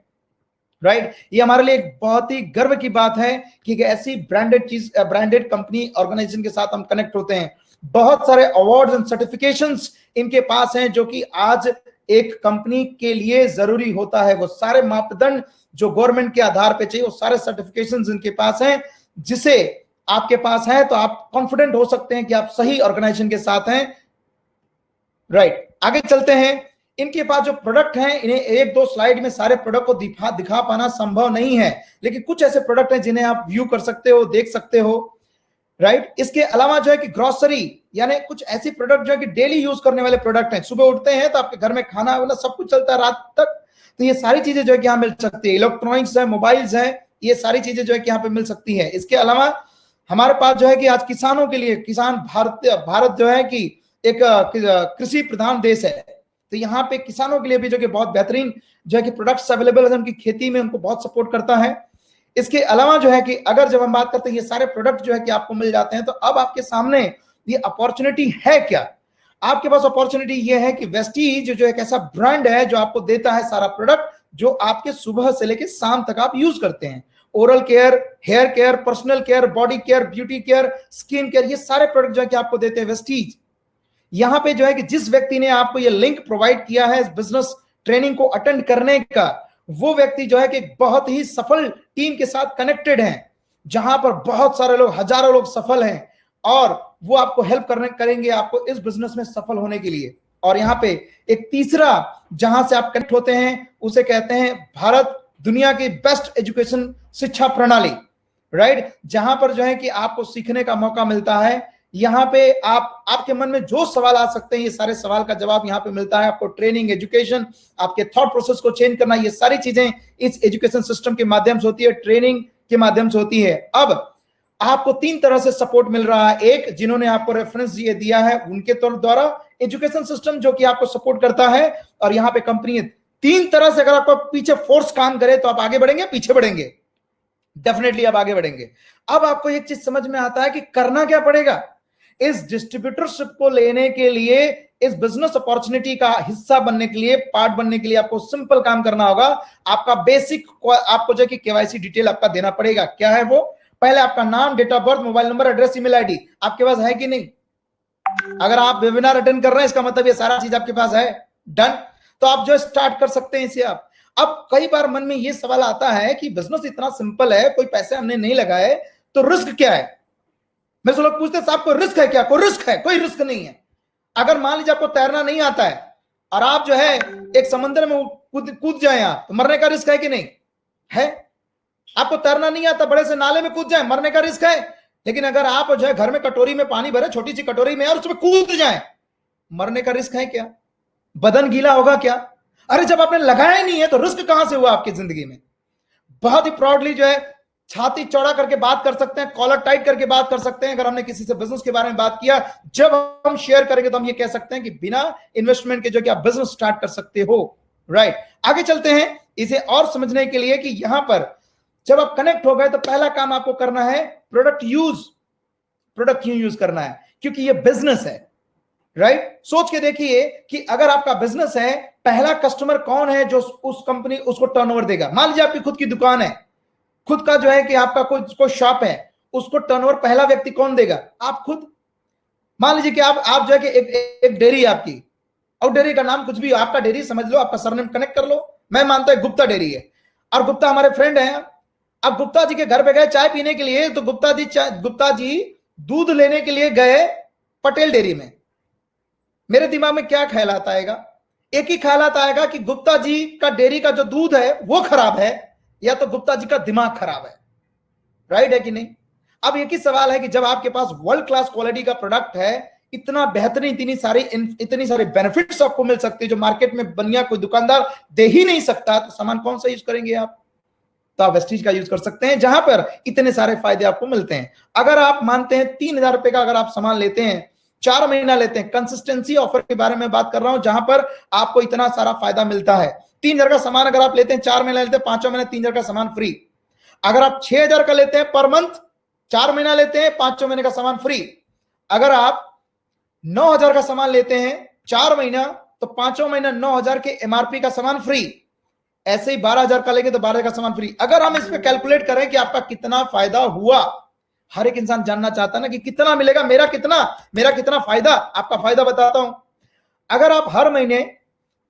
राइट। ये हमारे लिए एक बहुत ही गर्व की बात है कि ऐसी ब्रांडेड कंपनी ऑर्गेनाइजेशन के साथ हम कनेक्ट होते हैं। बहुत सारे अवार्ड्स एंड सर्टिफिकेशंस इनके पास हैं, जो कि आज एक कंपनी के लिए जरूरी होता है। वो सारे मापदंड जो गवर्नमेंट के आधार पे चाहिए, वो सारे सर्टिफिकेशंस इनके पास हैं, जिसे आपके पास है तो आप कॉन्फिडेंट हो सकते हैं कि आप सही ऑर्गेनाइजेशन के साथ हैं, राइट। आगे चलते हैं। इनके पास जो प्रोडक्ट हैं, इन्हें 1-2 स्लाइड में सारे प्रोडक्ट को दिखा पाना संभव नहीं है, लेकिन कुछ ऐसे प्रोडक्ट हैं जिन्हें आप व्यू कर सकते हो, देख सकते हो, राइट। इसके अलावा जो है कि ग्रोसरी, यानी कुछ ऐसी प्रोडक्ट जो है कि डेली यूज करने वाले प्रोडक्ट हैं। सुबह उठते हैं तो आपके घर में खाना वाला सब कुछ चलता है रात तक, तो ये सारी चीजें जो है कि यहाँ मिल सकती है। इलेक्ट्रॉनिक्स है, मोबाइल्स है, ये सारी चीजें जो है कि यहाँ पे मिल सकती है। इसके अलावा हमारे पास जो है कि आज किसानों के लिए, भारत जो है कि एक कृषि प्रधान देश है, तो यहाँ पे किसानों के लिए भी जो कि बहुत बेहतरीन जो है कि प्रोडक्ट्स अवेलेबल है, उनकी खेती में उनको बहुत सपोर्ट करता है। इसके अलावा जो है कि अगर जब हम बात करते हैं ये सारे प्रोडक्ट जो है कि आपको मिल जाते हैं, तो अब आपके सामने ये अपॉर्चुनिटी है क्या? आपके पास अपॉर्चुनिटी ये है कि वेस्टीज जो एक ऐसा ब्रांड है जो आपको देता है सारा प्रोडक्ट जो आपके सुबह से लेकर शाम तक आप यूज करते हैं। Oral care, hair care, personal care, body care, beauty care, skin care, ये सारे प्रोडक्ट जो है कि आपको देते हैं वेस्टीज। यहां पे जो है कि जिस व्यक्ति ने आपको ये लिंक प्रोवाइड किया है इस बिजनेस ट्रेनिंग को अटेंड करने का, वो व्यक्ति जो है कि बहुत ही सफल टीम के साथ कनेक्टेड है, जहां पर बहुत सारे लोग, हजारों लोग सफल हैं, और वो आपको हेल्प करेंगे आपको इस बिजनेस में सफल होने के लिए। और यहाँ पे एक तीसरा जहां से आप कनेक्ट होते हैं उसे कहते हैं भारत दुनिया की बेस्ट एजुकेशन शिक्षा प्रणाली, राइट, जहां पर जो है कि आपको सीखने का मौका मिलता है। यहाँ पे आपके मन में जो सवाल आ सकते हैं, ये सारे सवाल का जवाब यहाँ पे मिलता है आपको। ट्रेनिंग, एजुकेशन, आपके थॉट प्रोसेस को चेंज करना, ये सारी चीजें इस एजुकेशन सिस्टम के माध्यम से होती है, ट्रेनिंग के माध्यम से होती है। अब आपको 3 तरह से सपोर्ट मिल रहा है। एक, जिन्होंने आपको रेफरेंस ये दिया है उनके द्वारा एजुकेशन सिस्टम जो कि आपको सपोर्ट करता है, और यहाँ पे कंपनी 3 तरह से अगर आपको पीछे फोर्स काम करे तो आप आगे बढ़ेंगे, पीछे बढ़ेंगे, डेफिनेटली आप आगे बढ़ेंगे। अब आपको एक चीज समझ में आता है कि करना क्या पड़ेगा। इस डिस्ट्रीब्यूटरशिप को लेने के लिए, इस बिजनेस अपॉर्चुनिटी का हिस्सा बनने के लिए, पार्ट बनने के लिए आपको सिंपल काम करना होगा। आपका बेसिक, आपको जो कि केवाईसी डिटेल आपका देना पड़ेगा। क्या है वो? पहले आपका नाम, date of birth, mobile number, address, email ID आपके पास है कि नहीं? अगर आप वेबिनार अटेंड कर रहे हैं इसका मतलब ये सारा चीज आपके पास है। डन। तो आप जो स्टार्ट कर सकते हैं इसे आप। अब कई बार मन में ये सवाल आता है कि बिजनेस इतना सिंपल है, कोई पैसे हमने नहीं लगाए, तो रिस्क क्या है? मैं लोग पूछते हैं साहब कोई रिस्क है क्या? कोई रिस्क है? कोई रिस्क नहीं है। अगर मान लीजिए आपको तैरना नहीं आता है और आप जो है एक समंदर में कूद जाए, आप तो मरने का रिस्क है कि नहीं है? आपको तैरना नहीं आता, बड़े से नाले में कूद जाए, मरने का रिस्क है। लेकिन अगर आप जो है घर में कटोरी में पानी भरे, छोटी सी कटोरी में, और उसमें कूद जाए, मरने का रिस्क है क्या? बदन गीला होगा क्या? अरे जब आपने लगाया नहीं है तो रिस्क कहां से हुआ आपकी जिंदगी में? बहुत ही प्राउडली जो है छाती चौड़ा करके बात कर सकते हैं, कॉलर टाइट करके बात कर सकते हैं। अगर हमने किसी से बिजनेस के बारे में बात किया, जब हम शेयर करेंगे तो हम ये कह सकते हैं कि बिना इन्वेस्टमेंट के जो कि आप बिजनेस स्टार्ट कर सकते हो, राइट। आगे चलते हैं इसे और समझने के लिए कि यहां पर जब आप कनेक्ट हो गए तो पहला काम आपको करना है प्रोडक्ट क्यों यूज करना है, क्योंकि ये बिजनेस है, राइट। सोच के देखिए कि अगर आपका बिजनेस है, पहला कस्टमर कौन है जो उस कंपनी उसको टर्नओवर देगा। मान लीजिए आपकी खुद की दुकान है, खुद का जो है कि आपका कोई शॉप है, उसको टर्नओवर पहला व्यक्ति कौन देगा? आप खुद। मान लीजिए कि आप जो है कि एक डेयरी आपकी, और डेयरी का नाम कुछ भी हो, आपका डेयरी समझ लो, आपका सरनेम कनेक्ट कर लो। मैं मानता हूं गुप्ता डेयरी है, और गुप्ता हमारे फ्रेंड हैं। अब गुप्ता जी के घर पे गए चाय पीने के लिए, तो गुप्ता जी दूध लेने के लिए गए पटेल डेयरी में। मेरे दिमाग में क्या ख्याल आता आएगा? एक ही ख्याल आता आएगा कि गुप्ता जी का डेयरी का जो दूध है वो खराब है, या तो गुप्ता जी का दिमाग खराब है, राइट है कि नहीं? अब एक ही सवाल है कि जब आपके पास वर्ल्ड क्लास क्वालिटी का प्रोडक्ट है, इतना बेहतरीन, इतनी सारी बेनिफिट्स आपको मिल सकती है जो मार्केट में बनिया कोई दुकानदार दे ही नहीं सकता, तो सामान कौन सा यूज करेंगे आप? तो आप वेस्टीज का यूज कर सकते हैं, जहां पर इतने सारे फायदे आपको मिलते हैं। अगर आप मानते हैं 3,000 रुपए का अगर आप सामान लेते हैं, 4 महीना लेते हैं, कंसिस्टेंसी ऑफर के बारे में बात कर रहा हूं, जहां पर आपको इतना सारा फायदा मिलता है। 3,000 का सामान अगर आप लेते हैं, 4 महीना लेते हैं, 5वां महीना 3,000 का सामान फ्री। अगर आप 6,000 का लेते हैं पर मंथ, 4 महीना लेते हैं, 5वें महीने का सामान फ्री। अगर आप 9,000 का सामान लेते हैं 4 महीना, तो 5वां महीना 9,000 के एमआरपी का सामान फ्री। ऐसे ही 12,000 का लेंगे तो 12,000 का सामान फ्री। अगर हम इस पे कैलकुलेट करें कि आपका कितना फायदा हुआ, हर एक इंसान जानना चाहता है ना कि कितना मिलेगा, मेरा कितना फायदा। आपका फायदा बताता हूं। अगर आप हर महीने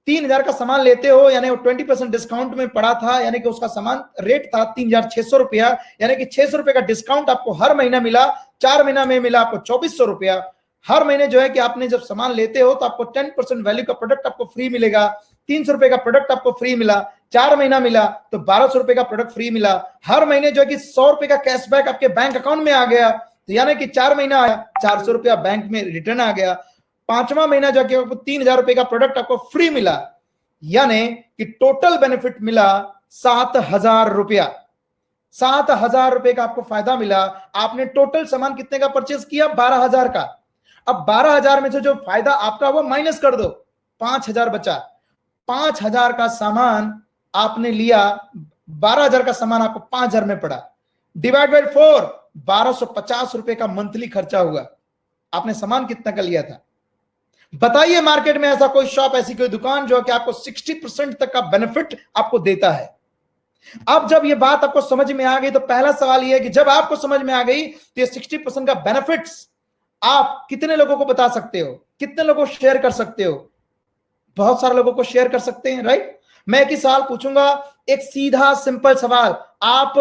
3,000 का सामान लेते हो, यानी वो 20% डिस्काउंट में पड़ा था, यानी कि उसका सामान रेट था 3,600 रुपया, यानी कि 600 रुपए का डिस्काउंट आपको हर महीना मिला। 4 महीना में मिला आपको 2,400 रुपया। हर महीने जो है कि आपने जब सामान लेते हो तो आपको 10% वैल्यू का प्रोडक्ट आपको फ्री मिलेगा। 300 रुपए का प्रोडक्ट आपको फ्री मिला, 4 महीना मिला तो 1,200 रुपए का प्रोडक्ट फ्री मिला। हर महीने जो है कि 100 रुपए का कैशबैक आपके बैंक अकाउंट में आ गया, तो यानी कि 4 महीना आया, 400 रुपया बैंक में रिटर्न आ गया। 5वां महीना जो कि आपको 3,000 रुपए का प्रोडक्ट आपको फ्री मिला, यानी कि टोटल बेनिफिट मिला 7,000 रुपया। 7,000 रुपए का आपको फायदा मिला। आपने टोटल सामान कितने का परचेज किया? 12,000 का। अब 12,000 में से जो फायदा आपका वो माइनस कर दो, 5,000 बचा। 5,000 का सामान आपने लिया, 12,000 का सामान आपको 5,000 में पड़ा, डिवाइड बाय 4, 1,250 रुपए का मंथली खर्चा हुआ। आपने सामान कितना का लिया था? बताइए मार्केट में ऐसा कोई शॉप, ऐसी कोई दुकान जो कि आपको 60% तक का बेनिफिट आपको देता है। अब जब ये बात आपको समझ में आ गई, तो पहला सवाल ये है कि जब आपको समझ में आ गई तो ये 60% का बेनिफिट्स आप कितने लोगों को बता सकते हो, कितने लोगों को शेयर कर सकते हो? बहुत सारे लोगों को शेयर कर सकते हैं, राइट। मैं एक ही सवाल पूछूंगा, एक सीधा सिंपल सवाल, आप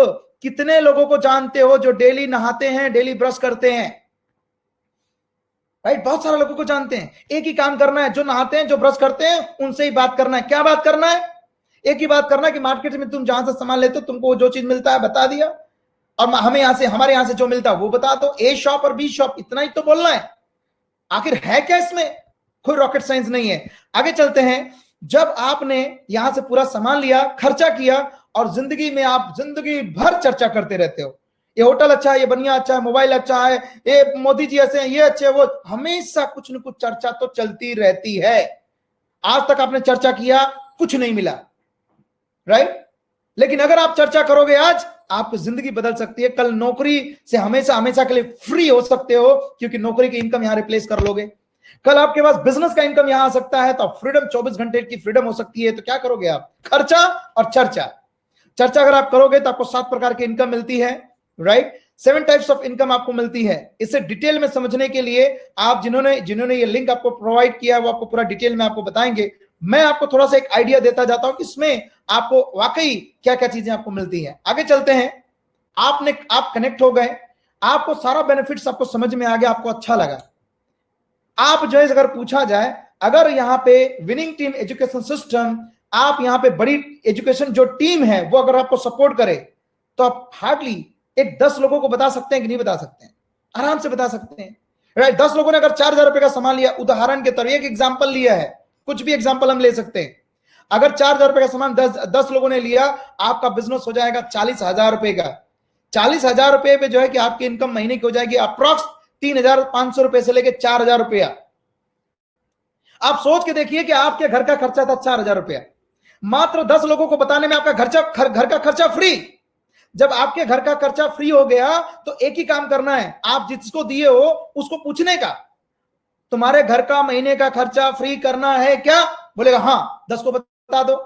कितने लोगों को जानते हो जो डेली नहाते हैं, डेली ब्रश करते हैं? राइट, बहुत सारे लोगों को जानते हैं। एक ही काम करना है, जो नहाते हैं, जो ब्रश करते हैं, उनसे ही बात करना है। क्या बात करना है? एक ही बात करना है कि मार्केट में तुम जहां से सामान लेते हो, तुमको जो चीज मिलता है बता दिया, और हमें हमारे यहां से जो मिलता है वो बता दो। ए शॉप और बी शॉप, इतना ही तो बोलना है। आखिर है क्या इसमें? कोई रॉकेट साइंस नहीं है। आगे चलते हैं। जब आपने यहां से पूरा सामान लिया, खर्चा किया, और जिंदगी में आप जिंदगी भर चर्चा करते रहते हो, ये होटल अच्छा है, ये बनिया अच्छा है, मोबाइल अच्छा है, ये मोदी जी ऐसे हैं, ये अच्छे, वो हमेशा कुछ न कुछ चर्चा तो चलती रहती है। आज तक आपने चर्चा किया, कुछ नहीं मिला, राइट। लेकिन अगर आप चर्चा करोगे आज, आपकी जिंदगी बदल सकती है। कल नौकरी से हमेशा हमेशा के लिए फ्री हो सकते हो, क्योंकि नौकरी की इनकम यहां रिप्लेस कर लोगे। कल आपके पास बिजनेस का इनकम यहां आ सकता है, तो फ्रीडम, 24 घंटे की फ्रीडम हो सकती है। तो क्या करोगे आप? खर्चा और चर्चा। चर्चा अगर आप करोगे तो आपको 7 प्रकार की इनकम मिलती है, राइट। 7 टाइप्स ऑफ इनकम आपको मिलती है। इसे डिटेल में समझने के लिए आप जिन्होंने ये लिंक आपको प्रोवाइड किया, वो आपको पूरा डिटेल में आपको बताएंगे। मैं आपको थोड़ा सा एक आइडिया देता जाता हूं कि इसमें आपको वाकई क्या क्या चीजें आपको मिलती हैं। आगे चलते हैं। आप कनेक्ट हो गए, आपको सारा बेनिफिट्स आपको समझ में आ गया, आपको अच्छा लगा। आप जो है, अगर पूछा जाए, अगर यहाँ पे विनिंग टीम एजुकेशन सिस्टम, आप यहाँ पे बड़ी एजुकेशन जो टीम है वो अगर आपको सपोर्ट करे, तो आप हार्डली एक 10 लोगों को बता सकते हैं कि नहीं बता सकते हैं? आराम से बता सकते हैं, राइट। 10 लोगों ने अगर 4,000 रुपए का सामान लिया, उदाहरण के तौर, एक एग्जाम्पल लिया है, कुछ भी एग्जाम्पल हम ले सकते हैं। अगर 4,000 रुपए का सामान 10 लोगों ने लिया, आपका बिजनेस हो जाएगा 40,000 रुपए का। 40,000 रुपए पे जो है कि आपकी इनकम महीने की हो जाएगी अप्रॉक्स 3,500 रुपए से लेकर 4,000 रुपया। आप सोच के देखिए कि आपके घर का खर्चा था 4,000 रुपया, मात्र 10 लोगों को बताने में आपका घर का खर्चा फ्री। जब आपके घर का खर्चा फ्री हो गया तो एक ही काम करना है, आप जिसको दिए हो उसको पूछने का, तुम्हारे घर का महीने का खर्चा फ्री करना है क्या? बोलेगा हाँ। 10 को बता दो,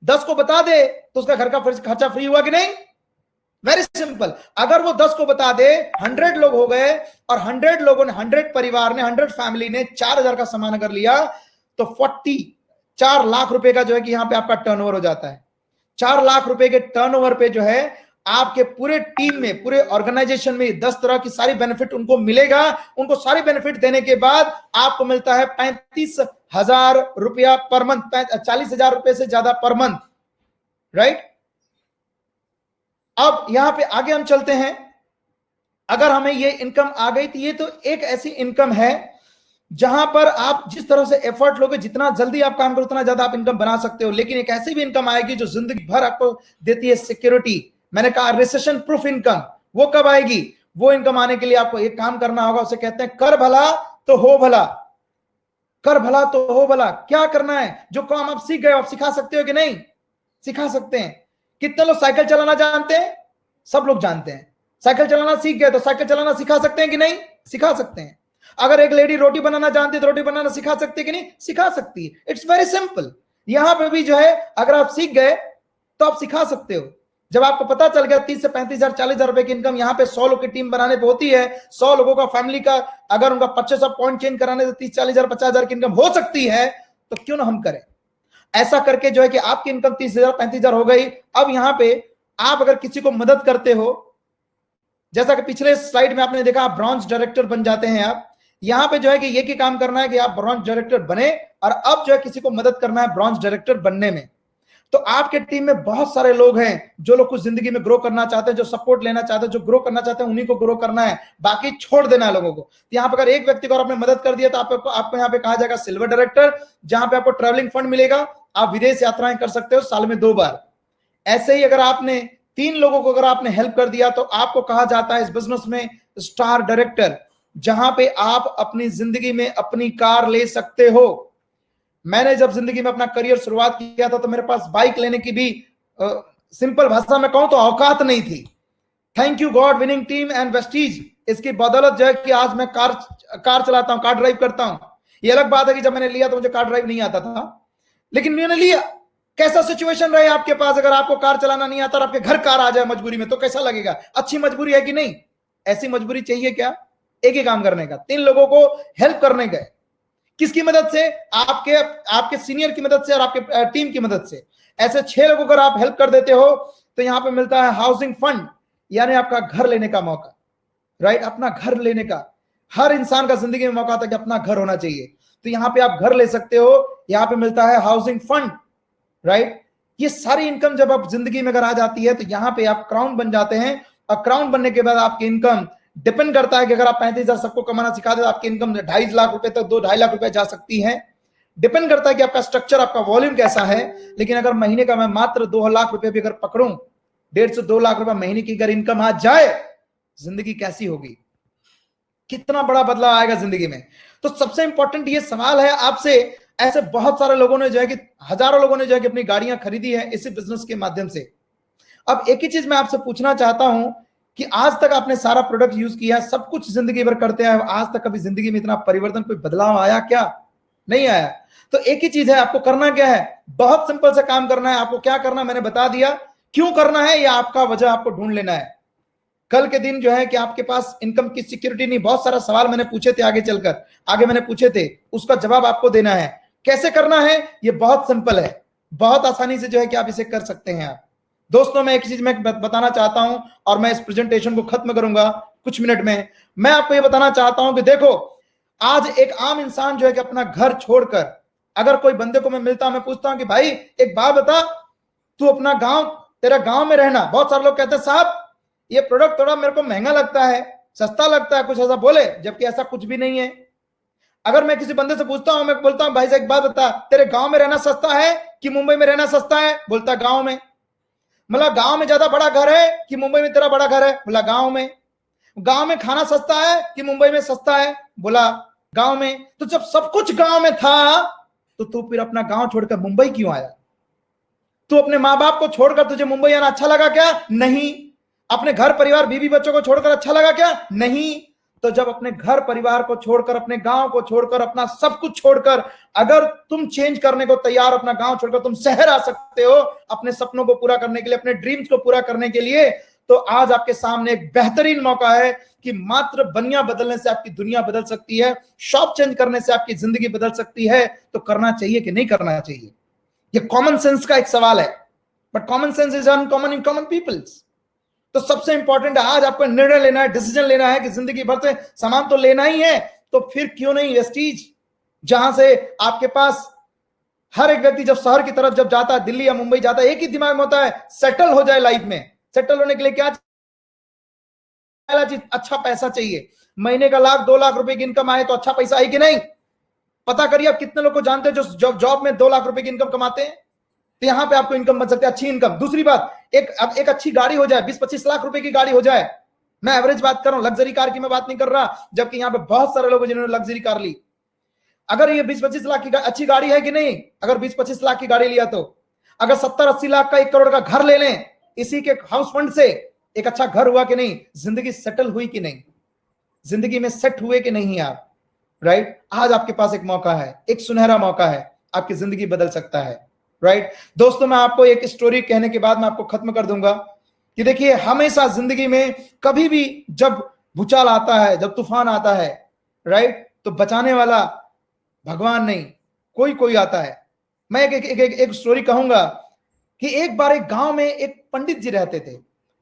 10 को बता दे तो उसका घर का खर्चा फ्री हुआ कि नहीं? Very simple. अगर वो 10 को बता दे, 100 लोग हो गए और 100 लोगों ने, 100 परिवार ने, 100 फैमिली ने 4,000 का सामान अगर लिया तो 4 लाख रुपए का जो है कि यहां पे आपका टर्नओवर हो जाता है। 4 लाख रुपए के टर्नओवर पे जो है आपके पूरे टीम में, पूरे ऑर्गेनाइजेशन में 10 तरह की सारी बेनिफिट उनको मिलेगा। उनको सारी बेनिफिट देने के बाद आपको मिलता है 35,000 रुपया पर मंथ, 40,000 रुपए से ज्यादा पर मंथ, राइट। अब यहां पे आगे हम चलते हैं। अगर हमें ये इनकम आ गई तो ये तो एक ऐसी इनकम है जहां पर आप जिस तरह से एफर्ट लोगे, जितना जल्दी आप काम करो उतना ज्यादा आप इनकम बना सकते हो। लेकिन एक ऐसी भी इनकम आएगी जो जिंदगी भर आपको देती है सिक्योरिटी। मैंने कहा रिसेशन प्रूफ इनकम। वो कब आएगी? वो इनकम आने के लिए आपको एक काम करना होगा, उसे कहते हैं कर भला तो हो भला। कर भला तो हो भला। क्या करना है? जो काम आप सीख गए आप सिखा सकते हो कि नहीं? सिखा सकते हैं। कितने लोग साइकिल चलाना जानते हैं? सब लोग जानते हैं। साइकिल चलाना सीख गए तो साइकिल चलाना सिखा सकते हैं कि नहीं? सिखा सकते हैं। अगर एक लेडी रोटी बनाना जानती है तो रोटी बनाना सिखा सकती है कि नहीं? सिखा सकती है। It's very simple. यहां पे भी जो है अगर आप सीख गए तो आप सिखा सकते हो। जब आपको पता चल गया 30 से 35,000 40,000 रुपए की इनकम यहां पे 100 लोग की टीम बनाने पे होती है, 100 लोगों का फैमिली का अगर उनका 25 पॉइंट चेंज कराने से 30-40,000 50,000 की इनकम हो सकती है, तो क्यों ना हम करें। ऐसा करके जो है कि आपकी इनकम 30,000 35,000 हो गई। अब यहां पे आप अगर किसी को मदद करते हो, जैसा कि पिछले स्लाइड में आपने देखा, आप ब्रॉन्ज डायरेक्टर बन जाते हैं। आप यहां पे जो है कि ये की काम करना है कि आप ब्रॉन्ज डायरेक्टर बने और अब जो है किसी को मदद करना है ब्रॉन्ज डायरेक्टर बनने में। तो आपके टीम में बहुत सारे लोग हैं जो लोग कुछ जिंदगी में ग्रो करना चाहते हैं, जो सपोर्ट लेना चाहते हैं, जो ग्रो करना चाहते हैं, उन्हीं को ग्रो करना है, बाकी छोड़ देना है लोगों को। तो यहाँ पर अगर एक व्यक्ति को आपने मदद कर दिया तो आपको यहाँ पे कहा जाएगा सिल्वर डायरेक्टर, जहां पे आपको ट्रैवलिंग फंड मिलेगा, आप विदेश यात्राएं कर सकते हो साल में 2 बार। ऐसे ही अगर आपने 3 लोगों को अगर आपने हेल्प कर दिया तो आपको कहा जाता है इस बिजनेस में स्टार डायरेक्टर, जहां पे आप अपनी जिंदगी में अपनी कार ले सकते हो। मैंने जब जिंदगी में अपना करियर शुरुआत किया था तो मेरे पास बाइक लेने की भी सिंपल भाषा में कहूं तो औकात नहीं थी। Thank you God, winning team and Vestige, इसकी बदौलत जो है कि आज मैं कार चलाता हूं, कार ड्राइव करता हूं। ये अलग बात है कि जब मैंने लिया तो मुझे कार ड्राइव नहीं आता था, लेकिन मैंने लिया। कैसा सिचुएशन रहे आपके पास, अगर आपको कार चलाना नहीं आता और आपके घर कार आ जाए मजबूरी में, तो कैसा लगेगा? अच्छी मजबूरी है कि नहीं? ऐसी मजबूरी चाहिए क्या? एक ही काम करने का, 3 लोगों को हेल्प करने गए। किसकी मदद से? आपके सीनियर की मदद से और आपके टीम की मदद से। ऐसे 6 लोगों को अगर आप हेल्प कर देते हो तो यहां पे मिलता है हाउसिंग फंड, यानी आपका घर लेने का मौका, राइट। अपना घर लेने का हर इंसान का जिंदगी में मौका था कि अपना घर होना चाहिए, तो यहां पे आप घर ले सकते हो। यहां पे मिलता है हाउसिंग फंड, राइट। ये सारी इनकम जब आप जिंदगी में अगर आ जाती है तो यहां पे आप क्राउन बन जाते हैं। और क्राउन बनने के बाद आपकी इनकम डिपेंड करता है कि अगर आप 35,000 सबको कमाना सिखा दे तो आपकी इनकम 2.5 लाख रुपए तक 2-2.5 लाख रुपए जा सकती है। डिपेंड करता है कि आपका स्ट्रक्चर, आपका वॉल्यूम कैसा है। लेकिन अगर महीने का मैं मात्र 2 लाख रुपए भी अगर पकड़ूं, 1.5 से 2 लाख रुपए महीने की अगर इनकम आ जाए, जिंदगी कैसी होगी, कितना बड़ा बदलाव आएगा जिंदगी में। तो सबसे इंपॉर्टेंट ये सवाल है आपसे। ऐसे बहुत सारे लोगों ने जो है कि हजारों लोगों ने जो है कि अपनी गाड़ियां खरीदी है इसी बिजनेस के माध्यम से। अब एक ही चीज मैं आपसे पूछना चाहता हूं कि आज तक आपने सारा प्रोडक्ट यूज किया है, सब कुछ जिंदगी भर करते हैं, आज तक कभी जिंदगी में इतना परिवर्तन, कोई बदलाव आया क्या? नहीं आया। तो एक ही चीज है, आपको करना क्या है? बहुत सिंपल सा काम करना है। आपको क्या करना मैंने बता दिया, क्यों करना है या आपका वजह आपको ढूंढ लेना है। कल के दिन जो है कि आपके पास इनकम की सिक्योरिटी नहीं, बहुत सारा सवाल मैंने पूछे थे आगे मैंने पूछे थे, उसका जवाब आपको देना है। कैसे करना है? ये बहुत सिंपल है, बहुत आसानी से जो है कि आप इसे कर सकते हैं। आप दोस्तों, मैं एक चीज मैं बताना चाहता हूं और मैं इस प्रेजेंटेशन को खत्म करूंगा कुछ मिनट में। मैं आपको ये बताना चाहता हूं कि देखो, आज एक आम इंसान जो है कि अपना घर छोड़कर, अगर कोई बंदे को मैं मिलता हूं, मैं पूछता हूं कि भाई एक बात बता, तू अपना गांव, तेरा गांव में रहना, बहुत सारे लोग कहते हैं साहब ये प्रोडक्ट थोड़ा मेरे को महंगा लगता है, सस्ता लगता है, कुछ ऐसा बोले, जबकि ऐसा कुछ भी नहीं है। अगर मैं किसी बंदे से पूछता हूं, मैं बोलता हूं भाई से एक बात बता, तेरे गांव में रहना सस्ता है कि मुंबई में रहना सस्ता है? बोलता गांव में। बोला गांव में ज्यादा बड़ा घर है कि मुंबई में तेरा बड़ा घर है? बोला गांव में। गांव में खाना सस्ता है कि मुंबई में सस्ता है? बोला गांव में। तो जब सब कुछ गांव में था तो तू फिर अपना गांव छोड़कर मुंबई क्यों आया? तू अपने माँ बाप को छोड़कर तुझे मुंबई आना अच्छा लगा क्या? नहीं। अपने घर परिवार बीवी बच्चों को छोड़कर अच्छा लगा क्या? नहीं। तो जब अपने घर परिवार को छोड़कर, अपने गांव को छोड़कर, अपना सब कुछ छोड़कर अगर तुम चेंज करने को तैयार, अपना गांव छोड़कर तुम शहर आ सकते हो अपने सपनों को पूरा करने के लिए, अपने ड्रीम्स को पूरा करने के लिए, तो आज आपके सामने एक बेहतरीन मौका है कि मात्र बनिया बदलने से आपकी दुनिया बदल सकती है, शॉप चेंज करने से आपकी जिंदगी बदल सकती है। तो करना चाहिए कि नहीं करना चाहिए? ये कॉमन सेंस का एक सवाल है, but common sense is uncommon in common peoples. तो सबसे इंपॉर्टेंट है आज आपको निर्णय लेना है, डिसीजन लेना है कि जिंदगी भर से सामान तो लेना ही है, तो फिर क्यों नहीं वेस्टीज, जहां से आपके पास हर एक व्यक्ति जब शहर की तरफ जब जाता है, दिल्ली या मुंबई जाता है, एक ही दिमाग में होता है, सेटल हो जाए लाइफ में। सेटल होने के लिए क्या चीज? अच्छा पैसा चाहिए। महीने का 1-2 लाख रुपए की इनकम आए तो अच्छा पैसा है कि नहीं? पता करिए आप कितने लोग को जानते हैं जो जॉब में 2 लाख रुपए की इनकम कमाते हैं। तो यहां पे आपको इनकम बन सकती है, अच्छी इनकम। दूसरी बात, एक अच्छी गाड़ी हो जाए, 20-25 लाख रुपए की गाड़ी हो जाए। मैं एवरेज बात कर रहा हूं, लग्जरी कार की मैं बात नहीं कर रहा, जबकि यहां पे बहुत सारे लोग हैं जिन्होंने लग्जरी कार ली। अगर ये 20-25 लाख की अच्छी गाड़ी है कि नहीं? अगर 20-25 लाख की गाड़ी लिया तो अगर 70-80 लाख का 1 करोड़ का घर ले लें, इसी के हाउस फंड से एक अच्छा घर हुआ कि नहीं? जिंदगी सेटल हुई कि नहीं? जिंदगी में सेट हुए कि नहीं आप? राइट? आज आपके पास एक मौका है, एक सुनहरा मौका है, आपकी जिंदगी बदल सकता है। राइट? दोस्तों, मैं आपको एक स्टोरी कहने के बाद मैं आपको खत्म कर दूंगा कि देखिए, हमेशा जिंदगी में कभी भी जब भूचाल आता है, जब तूफान आता है, राइट, तो बचाने वाला भगवान नहीं, कोई आता है। मैं एक स्टोरी कहूंगा कि एक बार एक गांव में एक पंडित जी रहते थे।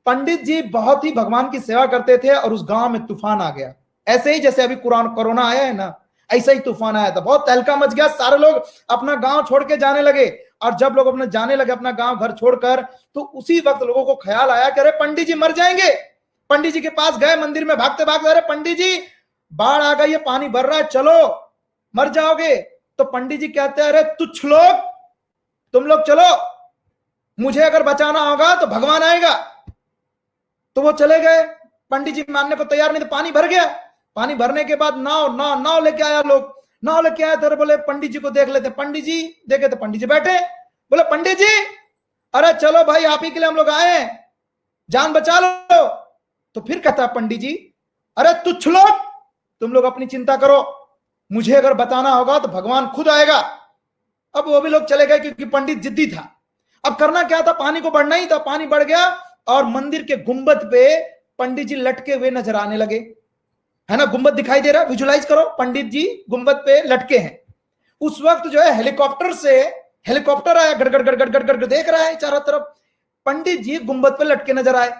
पंडित जी बहुत ही भगवान की सेवा करते थे और उस गांव में तूफान आ गया। ऐसे ही जैसे अभी कोरोना आया है ना, ऐसा ही तूफान आया था, बहुत तहलका मच गया, सारे लोग अपना गांव छोड़ के जाने लगे। और जब लोग अपने जाने लगे अपना गांव घर छोड़कर, तो उसी वक्त लोगों को ख्याल आया कि अरे पंडित जी मर जाएंगे। पंडित जी के पास गए, मंदिर में भागते भागते, अरे पंडित जी बाढ़ आ गई है, पानी भर रहा है, चलो मर जाओगे। तो पंडित जी कहते हैं, अरे तुच्छ लोग, तुम लोग चलो, मुझे अगर बचाना होगा तो भगवान आएगा। तो वो चले गए, पंडित जी मानने को तैयार नहीं, तो पानी भर गया। पानी भरने के बाद नाव लेके आया, लोग नाव लेके आए थे। बोले पंडित जी को देख लेते, पंडित जी देखे तो पंडित जी बैठे। बोले पंडित जी, अरे चलो भाई, आप ही के लिए हम लोग आए हैं, जान बचा लो। तो फिर कहता पंडित जी, अरे तुच्छ लोग, तुम लोग अपनी चिंता करो, मुझे अगर बताना होगा तो भगवान खुद आएगा। अब वो भी लोग चले गए क्योंकि पंडित जिद्दी था। अब करना क्या था, पानी को बढ़ना ही था। पानी बढ़ गया और मंदिर के गुंबद पे पंडित जी लटके हुए नजर आने लगे, है ना, गुंबद दिखाई दे रहा है, विजुलाइज करो, पंडित जी गुंबद पे लटके हैं। उस वक्त जो है हेलीकॉप्टर आया, गड़गड़ गड़गड़ गड़गड़ देख रहा है चारों तरफ, पंडित जी गुंबद पे लटके नजर आए।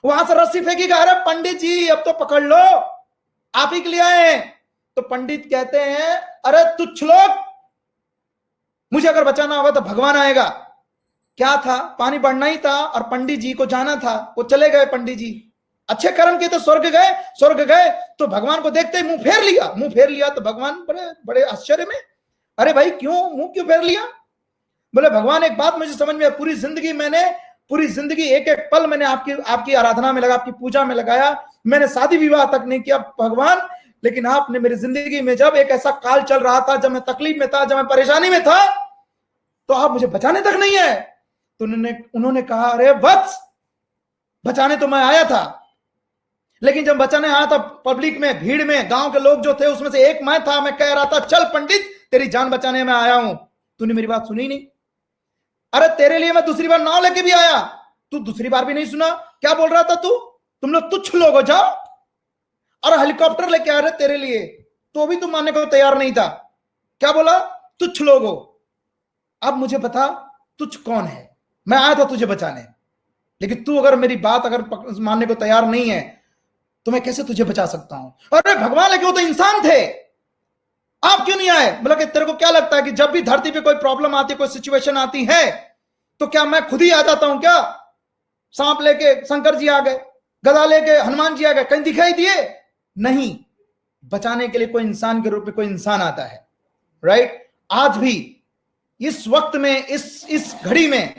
वहां से रस्सी फेंकी, अरे पंडित जी अब तो पकड़ लो, आप ही के लिए आए हैं। तो पंडित कहते हैं, अरे तुच्छ लोग, मुझे अगर बचाना होगा तो भगवान आएगा। क्या था, पानी बढ़ना ही था और पंडित जी को जाना था, वो चले गए। पंडित जी अच्छे कर्म किए तो स्वर्ग गए। तो भगवान को देखते ही मुंह फेर लिया। तो भगवान बड़े बड़े आश्चर्य में, अरे भाई क्यों मुंह क्यों फेर लिया? बोले भगवान, एक बात मुझे समझ में, पूरी जिंदगी एक एक पल मैंने आपकी आराधना में लगा, आपकी पूजा में लगाया, मैंने शादी विवाह तक नहीं किया भगवान, लेकिन आपने मेरी जिंदगी में जब एक ऐसा काल चल रहा था, जब मैं तकलीफ में था, जब मैं परेशानी में था, तो आप मुझे बचाने तक नहीं है। तो उन्होंने कहा, अरे वत्स, बचाने तो मैं आया था, लेकिन जब बचाने आया था पब्लिक में, भीड़ में, गांव के लोग जो थे उसमें से एक मैं था, मैं कह रहा था चल पंडित तेरी जान बचाने में आया हूं, तूने मेरी बात सुनी नहीं। अरे तेरे लिए मैं दूसरी बार नाव लेके भी आया, तू दूसरी बार भी नहीं सुना। क्या बोल रहा था तू, तुम लोग तुच्छ लोग हो, जाओ। और हेलीकॉप्टर लेके आ रहे तेरे लिए, तो भी तू मानने को तैयार नहीं था। क्या बोला, तुच्छ लोग हो। अब मुझे बता तुच्छ कौन है? मैं आया था तुझे बचाने, लेकिन तू अगर मेरी बात अगर मानने को तैयार नहीं है तो मैं कैसे तुझे बचा सकता हूं? अरे भगवान, लेकिन वो तो इंसान थे, आप क्यों नहीं आए? बोला कि तेरे को क्या लगता है कि जब भी धरती पे कोई प्रॉब्लम आती है, कोई सिचुएशन आती है, तो क्या मैं खुद ही आ जाता हूं क्या? सांप लेके शंकर जी आ गए, गदा लेके हनुमान जी आ गए, कहीं दिखाई दिए? नहीं, बचाने के लिए कोई इंसान के रूप में कोई इंसान आता है। राइट? आज भी इस वक्त में, इस घड़ी में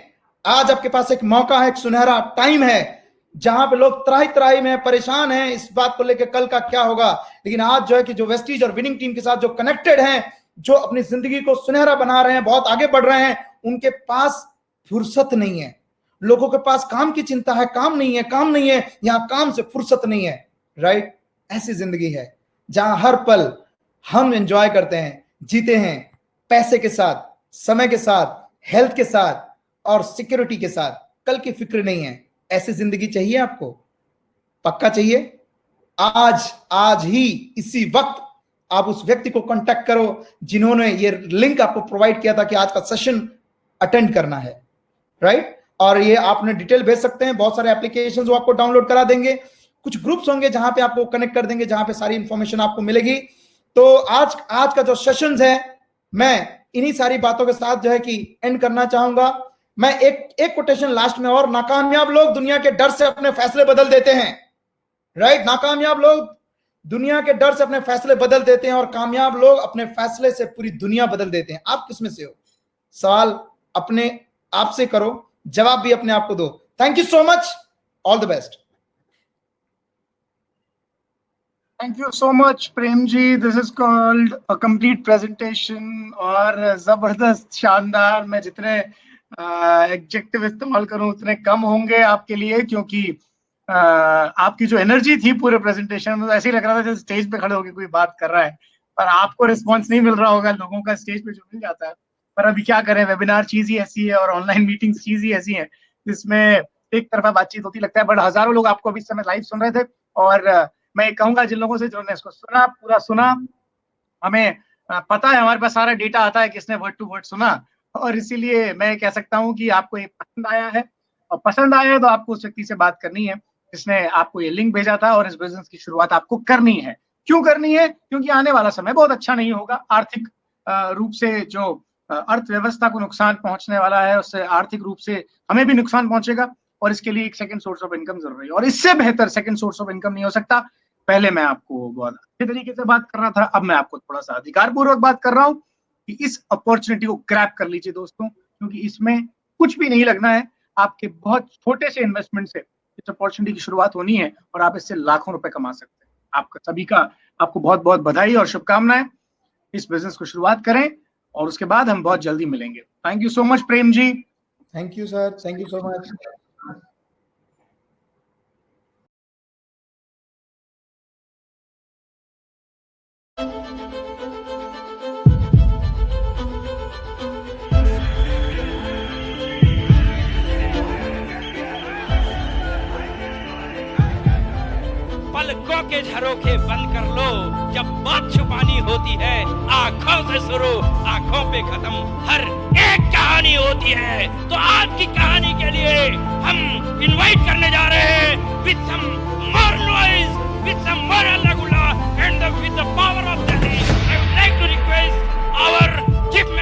आज आपके पास एक मौका है, एक सुनहरा टाइम है जहां पे लोग त्राही त्राही में परेशान हैं इस बात को लेकर कल का क्या होगा। लेकिन आज जो है कि जो वेस्टीज और विनिंग टीम के साथ जो कनेक्टेड हैं, जो अपनी जिंदगी को सुनहरा बना रहे हैं, बहुत आगे बढ़ रहे हैं, उनके पास फुर्सत नहीं है। लोगों के पास काम की चिंता है, काम नहीं है, काम नहीं है, यहां काम से फुर्सत नहीं है। राइट, ऐसी जिंदगी है जहां हर पल हम एंजॉय करते हैं, जीते हैं, पैसे के साथ, समय के साथ, हेल्थ के साथ और सिक्योरिटी के साथ। कल की फिक्र नहीं है। ऐसी जिंदगी चाहिए आपको? पक्का चाहिए? आज ही इसी वक्त आप उस व्यक्ति को कांटेक्ट करो जिन्होंने ये लिंक आपको प्रोवाइड किया था कि आज का सेशन अटेंड करना है। राइट, और ये आपने डिटेल भेज सकते हैं। बहुत सारे एप्लीकेशंस वो आपको डाउनलोड करा देंगे, कुछ ग्रुप्स होंगे जहां पे आपको कनेक्ट कर देंगे, जहां पे सारी इंफॉर्मेशन आपको मिलेगी। तो आज का जो सेशंस है, मैं इन्हीं सारी बातों के साथ जो है कि एंड करना चाहूंगा। मैं एक कोटेशन लास्ट में और, नाकामयाब लोग दुनिया के डर से अपने फैसले बदल देते हैं। राइट, नाकामयाब लोग दुनिया के डर से अपने फैसले बदल देते हैं और कामयाब लोग अपने फैसले से पूरी दुनिया बदल देते हैं। आप किसमें से हो? सवाल अपने आप से करो, जवाब भी अपने आप को दो। Thank you so much, all the best. Thank you so much Prem ji, this is called a complete presentation. और जबरदस्त, शानदार। मैं जितने एडजेक्टिव इस्तेमाल करूं उतने कम होंगे आपके लिए, क्योंकि आपकी जो एनर्जी थी पूरे प्रेजेंटेशन में, ऐसे ही लग रहा था जैसे स्टेज पे खड़े होकर कोई बात कर रहा है, पर आपको रिस्पॉन्स नहीं मिल रहा होगा लोगों का स्टेज पे जो मिल जाता है। पर अभी क्या करें, वेबिनार चीज ही ऐसी है और ऑनलाइन मीटिंग्स चीज ही ऐसी है जिसमें एक तरफा बातचीत होती लगता है। बट हजारों लोग आपको अभी इस समय लाइव सुन रहे थे। और मैं कहूंगा जिन लोगों से जिन्होंने इसको सुना, पूरा सुना, हमें पता है, हमारे पास सारा डेटा आता है किसने वर्ड टू वर्ड सुना। और इसीलिए मैं कह सकता हूँ कि आपको ये पसंद आया है, और पसंद आया है तो आपको उस व्यक्ति से बात करनी है जिसने आपको ये लिंक भेजा था, और इस बिजनेस की शुरुआत आपको करनी है। क्यों करनी है? क्योंकि आने वाला समय बहुत अच्छा नहीं होगा। आर्थिक रूप से जो अर्थव्यवस्था को नुकसान पहुंचने वाला है, उससे आर्थिक रूप से हमें भी नुकसान पहुंचेगा, और इसके लिए एक सेकंड सोर्स ऑफ इनकम जरूरी है। और इससे बेहतर सेकंड सोर्स ऑफ इनकम नहीं हो सकता। पहले मैं आपको बहुत अच्छे तरीके से बात कर रहा था, अब मैं आपको थोड़ा सा अधिकारपूर्वक बात कर रहा हूँ कि इस अपॉर्चुनिटी को ग्रैब कर लीजिए दोस्तों, क्योंकि इसमें कुछ भी नहीं लगना है। आपके बहुत छोटे से इन्वेस्टमेंट से इस अपॉर्चुनिटी की शुरुआत होनी है और आप इससे लाखों रुपए कमा सकते हैं। आपका सभी का आपको बहुत बहुत बधाई और शुभकामनाएं। इस बिजनेस को शुरुआत करें और उसके बाद हम बहुत जल्दी मिलेंगे। Thank you so much Prem ji. Thank you sir, thank you so much. पलकों के झरोखे बंद कर लो, जब बात छुपानी होती है आंखों से शुरू आंखों पे खत्म हर एक कहानी होती है। तो आज की कहानी के लिए हम इनवाइट करने जा रहे हैं with some more noise, with some more हल्ला and with the power of Delhi. I would like to request our chief